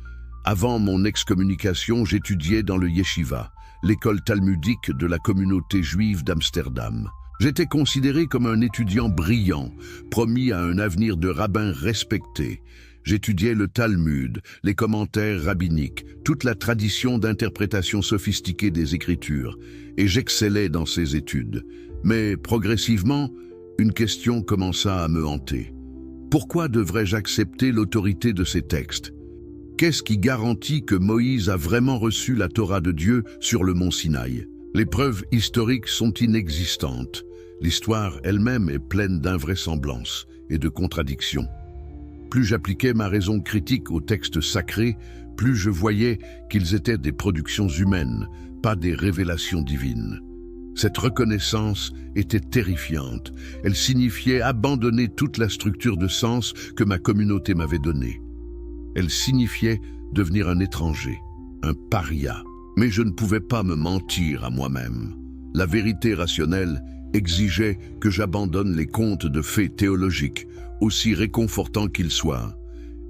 Speaker 1: avant mon excommunication, j'étudiais dans le yeshiva, l'école talmudique de la communauté juive d'Amsterdam. J'étais considéré comme un étudiant brillant, promis à un avenir de rabbin respecté. J'étudiais le Talmud, les commentaires rabbiniques, toute la tradition d'interprétation sophistiquée des Écritures, et j'excellais dans ces études. Mais progressivement, une question commença à me hanter. Pourquoi devrais-je accepter l'autorité de ces textes? Qu'est-ce qui garantit que Moïse a vraiment reçu la Torah de Dieu sur le mont Sinaï? Les preuves historiques sont inexistantes. L'histoire elle-même est pleine d'invraisemblances et de contradictions. Plus j'appliquais ma raison critique aux textes sacrés, plus je voyais qu'ils étaient des productions humaines, pas des révélations divines. Cette reconnaissance était terrifiante. Elle signifiait abandonner toute la structure de sens que ma communauté m'avait donnée. Elle signifiait devenir un étranger, un paria. Mais je ne pouvais pas me mentir à moi-même. La vérité rationnelle exigeait que j'abandonne les contes de fées théologiques, aussi réconfortants qu'ils soient.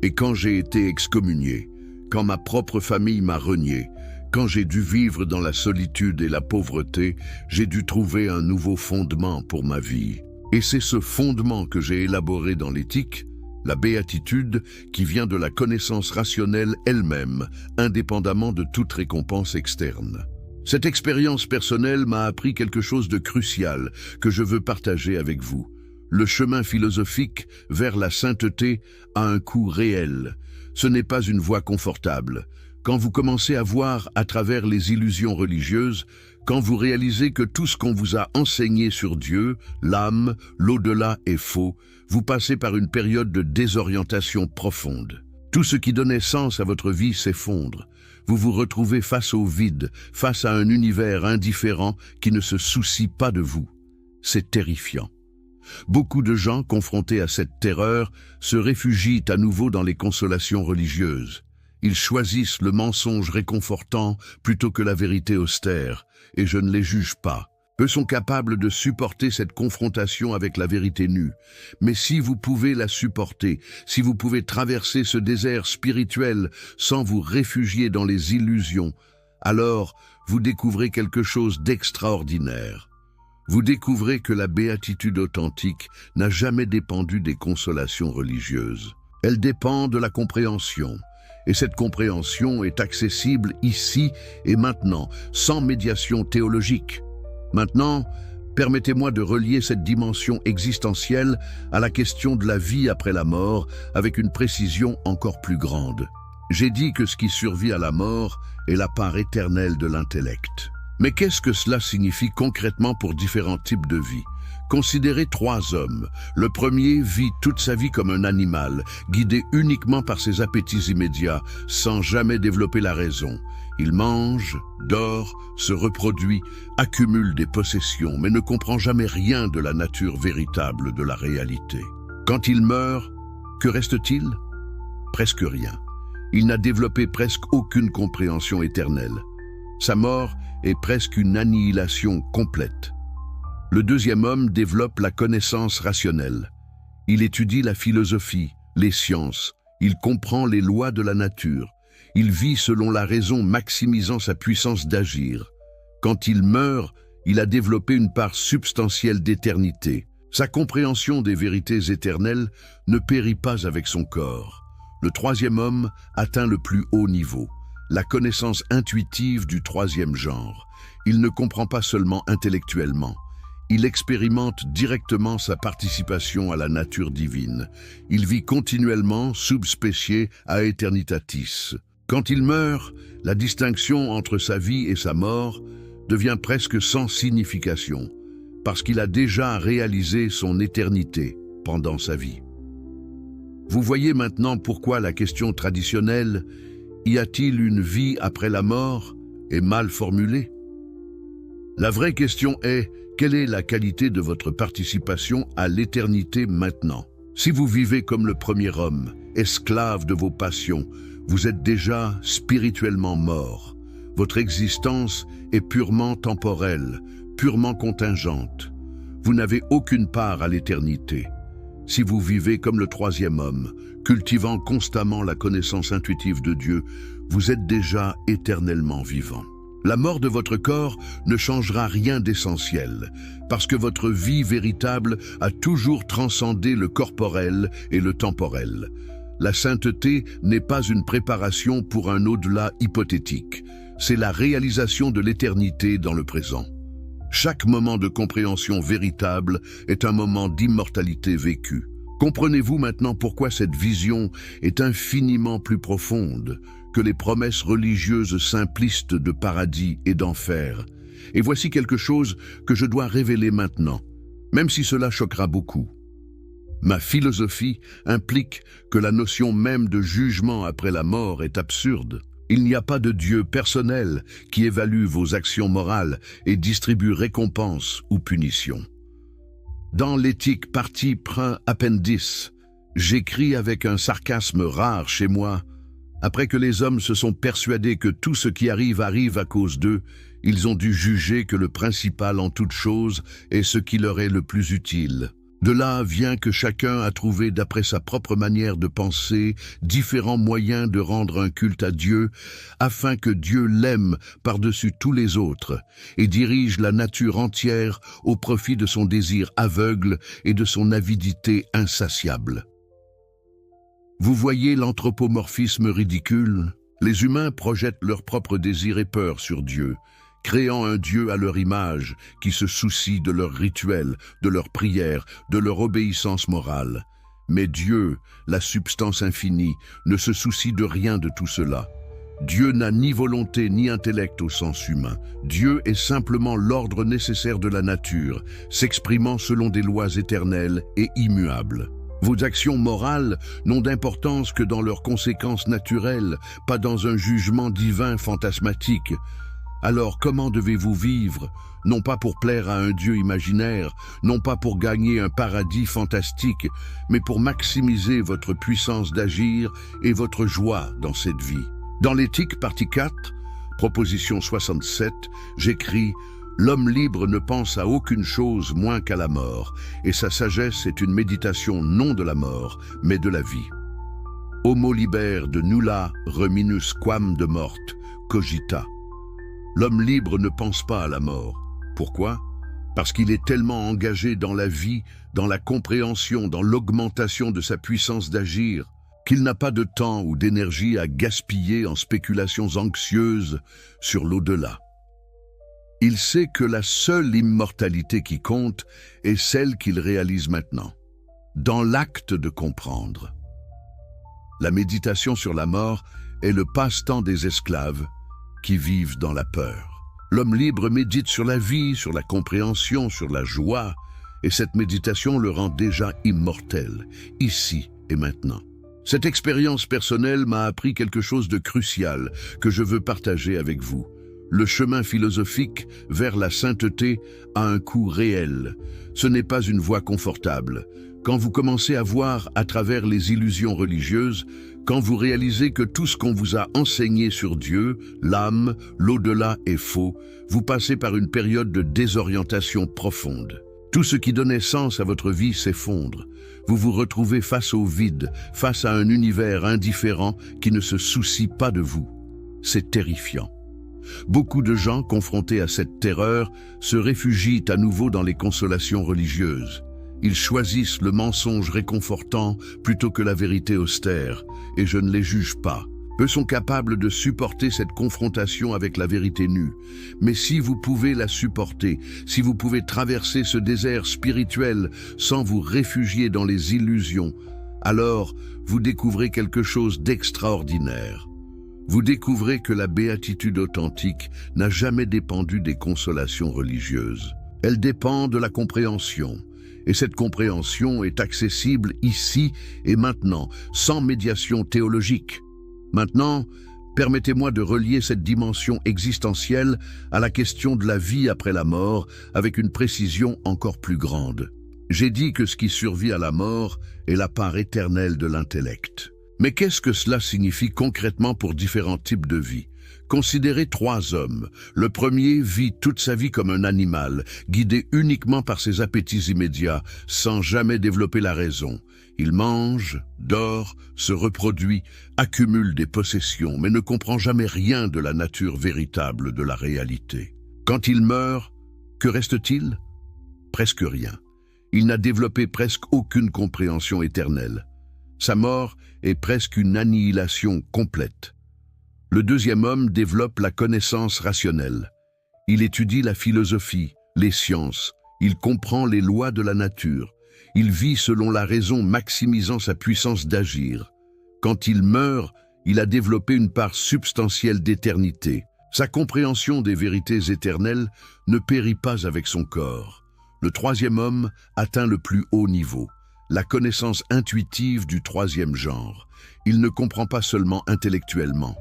Speaker 1: Et quand j'ai été excommunié, quand ma propre famille m'a renié, quand j'ai dû vivre dans la solitude et la pauvreté, j'ai dû trouver un nouveau fondement pour ma vie. Et c'est ce fondement que j'ai élaboré dans l'éthique, la béatitude, qui vient de la connaissance rationnelle elle-même, indépendamment de toute récompense externe. Cette expérience personnelle m'a appris quelque chose de crucial que je veux partager avec vous. Le chemin philosophique vers la sainteté a un coût réel. Ce n'est pas une voie confortable. Quand vous commencez à voir à travers les illusions religieuses, quand vous réalisez que tout ce qu'on vous a enseigné sur Dieu, l'âme, l'au-delà est faux, vous passez par une période de désorientation profonde. Tout ce qui donnait sens à votre vie s'effondre. Vous vous retrouvez face au vide, face à un univers indifférent qui ne se soucie pas de vous. C'est terrifiant. Beaucoup de gens, confrontés à cette terreur, se réfugient à nouveau dans les consolations religieuses. Ils choisissent le mensonge réconfortant plutôt que la vérité austère, et je ne les juge pas. Eux sont capables de supporter cette confrontation avec la vérité nue. Mais si vous pouvez la supporter, si vous pouvez traverser ce désert spirituel sans vous réfugier dans les illusions, alors vous découvrez quelque chose d'extraordinaire. Vous découvrez que la béatitude authentique n'a jamais dépendu des consolations religieuses. Elle dépend de la compréhension. Et cette compréhension est accessible ici et maintenant, sans médiation théologique. Maintenant, permettez-moi de relier cette dimension existentielle à la question de la vie après la mort avec une précision encore plus grande. J'ai dit que ce qui survit à la mort est la part éternelle de l'intellect. Mais qu'est-ce que cela signifie concrètement pour différents types de vie ? Considérez 3 hommes. Le premier vit toute sa vie comme un animal, guidé uniquement par ses appétits immédiats, sans jamais développer la raison. Il mange, dort, se reproduit, accumule des possessions, mais ne comprend jamais rien de la nature véritable de la réalité. Quand il meurt, que reste-t-il ? Presque rien. Il n'a développé presque aucune compréhension éternelle. Sa mort est presque une annihilation complète. Le deuxième homme développe la connaissance rationnelle. Il étudie la philosophie, les sciences, il comprend les lois de la nature. Il vit selon la raison, maximisant sa puissance d'agir. Quand il meurt, il a développé une part substantielle d'éternité. Sa compréhension des vérités éternelles ne périt pas avec son corps. Le troisième homme atteint le plus haut niveau, la connaissance intuitive du troisième genre. Il ne comprend pas seulement intellectuellement. Il expérimente directement sa participation à la nature divine. Il vit continuellement sub specie a aeternitatis. Quand il meurt, la distinction entre sa vie et sa mort devient presque sans signification, parce qu'il a déjà réalisé son éternité pendant sa vie. Vous voyez maintenant pourquoi la question traditionnelle « Y a-t-il une vie après la mort ?» est mal formulée. La vraie question est « Quelle est la qualité de votre participation à l'éternité maintenant ?» Si vous vivez comme le premier homme, esclave de vos passions, vous êtes déjà spirituellement mort. Votre existence est purement temporelle, purement contingente. Vous n'avez aucune part à l'éternité. Si vous vivez comme le troisième homme, cultivant constamment la connaissance intuitive de Dieu, vous êtes déjà éternellement vivant. La mort de votre corps ne changera rien d'essentiel, parce que votre vie véritable a toujours transcendé le corporel et le temporel. La sainteté n'est pas une préparation pour un au-delà hypothétique, c'est la réalisation de l'éternité dans le présent. Chaque moment de compréhension véritable est un moment d'immortalité vécue. Comprenez-vous maintenant pourquoi cette vision est infiniment plus profonde que les promesses religieuses simplistes de paradis et d'enfer. Et voici quelque chose que je dois révéler maintenant, même si cela choquera beaucoup. Ma philosophie implique que la notion même de jugement après la mort est absurde. Il n'y a pas de Dieu personnel qui évalue vos actions morales et distribue récompenses ou punitions. Dans l'éthique partie Prin Appendice, j'écris avec un sarcasme rare chez moi. Après que les hommes se sont persuadés que tout ce qui arrive arrive à cause d'eux, ils ont dû juger que le principal en toute chose est ce qui leur est le plus utile. De là vient que chacun a trouvé, d'après sa propre manière de penser, différents moyens de rendre un culte à Dieu, afin que Dieu l'aime par-dessus tous les autres, et dirige la nature entière au profit de son désir aveugle et de son avidité insatiable. Vous voyez l'anthropomorphisme ridicule? Les humains projettent leurs propres désirs et peurs sur Dieu, créant un Dieu à leur image qui se soucie de leurs rituels, de leurs prières, de leur obéissance morale. Mais Dieu, la substance infinie, ne se soucie de rien de tout cela. Dieu n'a ni volonté ni intellect au sens humain. Dieu est simplement l'ordre nécessaire de la nature, s'exprimant selon des lois éternelles et immuables. Vos actions morales n'ont d'importance que dans leurs conséquences naturelles, pas dans un jugement divin fantasmatique. Alors comment devez-vous vivre, non pas pour plaire à un Dieu imaginaire, non pas pour gagner un paradis fantastique, mais pour maximiser votre puissance d'agir et votre joie dans cette vie? Dans l'éthique partie 4, proposition 67, j'écris « L'homme libre ne pense à aucune chose moins qu'à la mort, et sa sagesse est une méditation non de la mort, mais de la vie. Homo liber de nulla reminus quam de morte, cogita. » L'homme libre ne pense pas à la mort. Pourquoi? Parce qu'il est tellement engagé dans la vie, dans la compréhension, dans l'augmentation de sa puissance d'agir, qu'il n'a pas de temps ou d'énergie à gaspiller en spéculations anxieuses sur l'au-delà. Il sait que la seule immortalité qui compte est celle qu'il réalise maintenant, dans l'acte de comprendre. La méditation sur la mort est le passe-temps des esclaves qui vivent dans la peur. L'homme libre médite sur la vie, sur la compréhension, sur la joie, et cette méditation le rend déjà immortel, ici et maintenant. Cette expérience personnelle m'a appris quelque chose de crucial que je veux partager avec vous. Le chemin philosophique vers la sainteté a un coût réel. Ce n'est pas une voie confortable. Quand vous commencez à voir à travers les illusions religieuses, quand vous réalisez que tout ce qu'on vous a enseigné sur Dieu, l'âme, l'au-delà est faux, vous passez par une période de désorientation profonde. Tout ce qui donnait sens à votre vie s'effondre. Vous vous retrouvez face au vide, face à un univers indifférent qui ne se soucie pas de vous. C'est terrifiant. Beaucoup de gens, confrontés à cette terreur, se réfugient à nouveau dans les consolations religieuses. Ils choisissent le mensonge réconfortant plutôt que la vérité austère, et je ne les juge pas. Peu sont capables de supporter cette confrontation avec la vérité nue. Mais si vous pouvez la supporter, si vous pouvez traverser ce désert spirituel sans vous réfugier dans les illusions, alors vous découvrez quelque chose d'extraordinaire. Vous découvrez que la béatitude authentique n'a jamais dépendu des consolations religieuses. Elle dépend de la compréhension. Et cette compréhension est accessible ici et maintenant, sans médiation théologique. Maintenant, permettez-moi de relier cette dimension existentielle à la question de la vie après la mort avec une précision encore plus grande. J'ai dit que ce qui survit à la mort est la part éternelle de l'intellect. Mais qu'est-ce que cela signifie concrètement pour différents types de vie? Considérez 3 hommes. Le premier vit toute sa vie comme un animal, guidé uniquement par ses appétits immédiats, sans jamais développer la raison. Il mange, dort, se reproduit, accumule des possessions, mais ne comprend jamais rien de la nature véritable de la réalité. Quand il meurt, que reste-t-il? Presque rien. Il n'a développé presque aucune compréhension éternelle. Sa mort est presque une annihilation complète. Le deuxième homme développe la connaissance rationnelle. Il étudie la philosophie, les sciences, il comprend les lois de la nature. Il vit selon la raison, maximisant sa puissance d'agir. Quand il meurt, il a développé une part substantielle d'éternité. Sa compréhension des vérités éternelles ne périt pas avec son corps. Le troisième homme atteint le plus haut niveau, la connaissance intuitive du troisième genre. Il ne comprend pas seulement intellectuellement.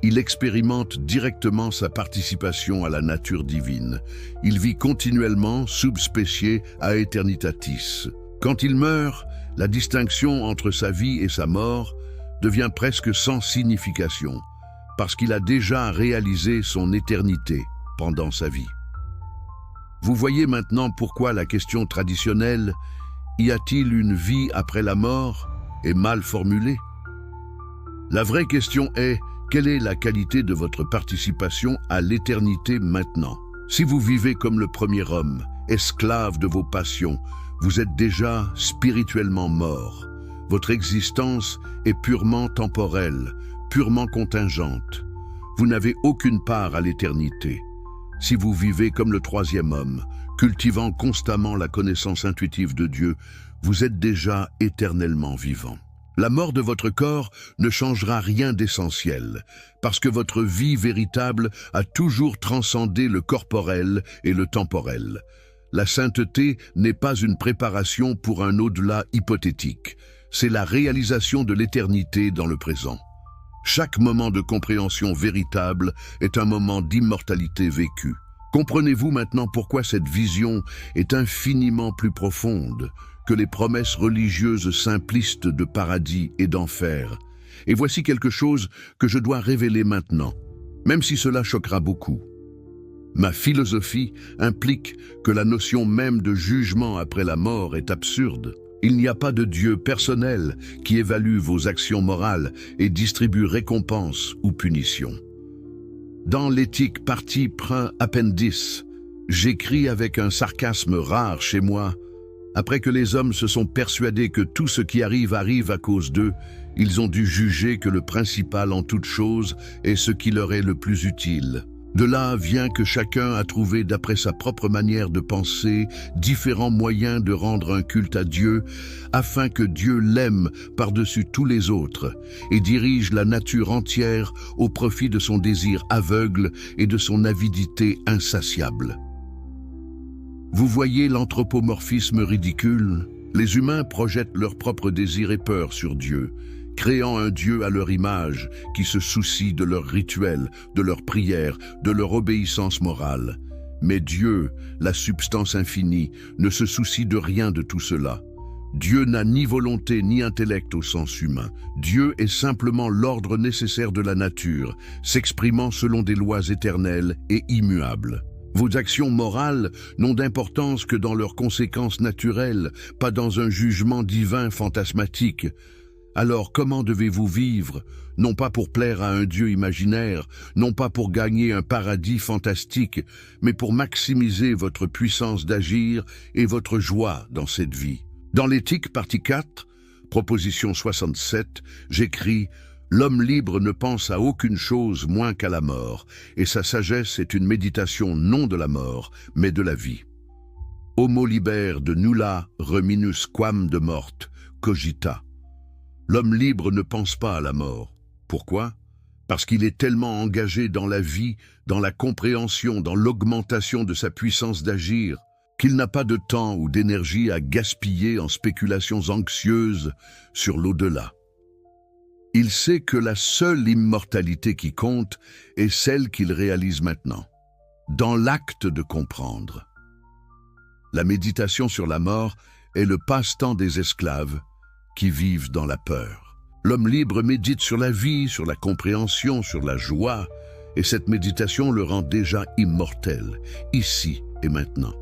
Speaker 1: il expérimente directement sa participation à la nature divine. Il vit continuellement sub specie a aeternitatis. Quand il meurt, la distinction entre sa vie et sa mort devient presque sans signification, parce qu'il a déjà réalisé son éternité pendant sa vie. Vous voyez maintenant pourquoi la question traditionnelle « Y a-t-il une vie après la mort ?» est mal formulée. La vraie question est « Quelle est la qualité de votre participation à l'éternité maintenant ?» Si vous vivez comme le premier homme, esclave de vos passions, vous êtes déjà spirituellement mort. Votre existence est purement temporelle, purement contingente. Vous n'avez aucune part à l'éternité. Si vous vivez comme le troisième homme, cultivant constamment la connaissance intuitive de Dieu, vous êtes déjà éternellement vivant. La mort de votre corps ne changera rien d'essentiel, parce que votre vie véritable a toujours transcendé le corporel et le temporel. La sainteté n'est pas une préparation pour un au-delà hypothétique, c'est la réalisation de l'éternité dans le présent. Chaque moment de compréhension véritable est un moment d'immortalité vécue. Comprenez-vous maintenant pourquoi cette vision est infiniment plus profonde que les promesses religieuses simplistes de paradis et d'enfer. Et voici quelque chose que je dois révéler maintenant, même si cela choquera beaucoup. Ma philosophie implique que la notion même de jugement après la mort est absurde. Il n'y a pas de Dieu personnel qui évalue vos actions morales et distribue récompenses ou punitions. Dans l'éthique partie prin appendice, j'écris avec un sarcasme rare chez moi. Après que les hommes se sont persuadés que tout ce qui arrive arrive à cause d'eux, ils ont dû juger que le principal en toute chose est ce qui leur est le plus utile. De là vient que chacun a trouvé d'après sa propre manière de penser différents moyens de rendre un culte à Dieu afin que Dieu l'aime par-dessus tous les autres et dirige la nature entière au profit de son désir aveugle et de son avidité insatiable. Vous voyez l'anthropomorphisme ridicule? Les humains projettent leurs propres désirs et peurs sur Dieu, créant un Dieu à leur image qui se soucie de leurs rituels, de leurs prières, de leur obéissance morale. Mais Dieu, la substance infinie, ne se soucie de rien de tout cela. Dieu n'a ni volonté ni intellect au sens humain. Dieu est simplement l'ordre nécessaire de la nature, s'exprimant selon des lois éternelles et immuables. Vos actions morales n'ont d'importance que dans leurs conséquences naturelles, pas dans un jugement divin fantasmatique. Alors comment devez-vous vivre, non pas pour plaire à un Dieu imaginaire, non pas pour gagner un paradis fantastique, mais pour maximiser votre puissance d'agir et votre joie dans cette vie? Dans l'éthique partie 4, proposition 67, j'écris « L'homme libre ne pense à aucune chose moins qu'à la mort, et sa sagesse est une méditation non de la mort, mais de la vie. Homo liber de nulla reminus quam de morte, cogita. » L'homme libre ne pense pas à la mort. Pourquoi? Parce qu'il est tellement engagé dans la vie, dans la compréhension, dans l'augmentation de sa puissance d'agir, qu'il n'a pas de temps ou d'énergie à gaspiller en spéculations anxieuses sur l'au-delà. Il sait que la seule immortalité qui compte est celle qu'il réalise maintenant, dans l'acte de comprendre. La méditation sur la mort est le passe-temps des esclaves qui vivent dans la peur. L'homme libre médite sur la vie, sur la compréhension, sur la joie, et cette méditation le rend déjà immortel, ici et maintenant.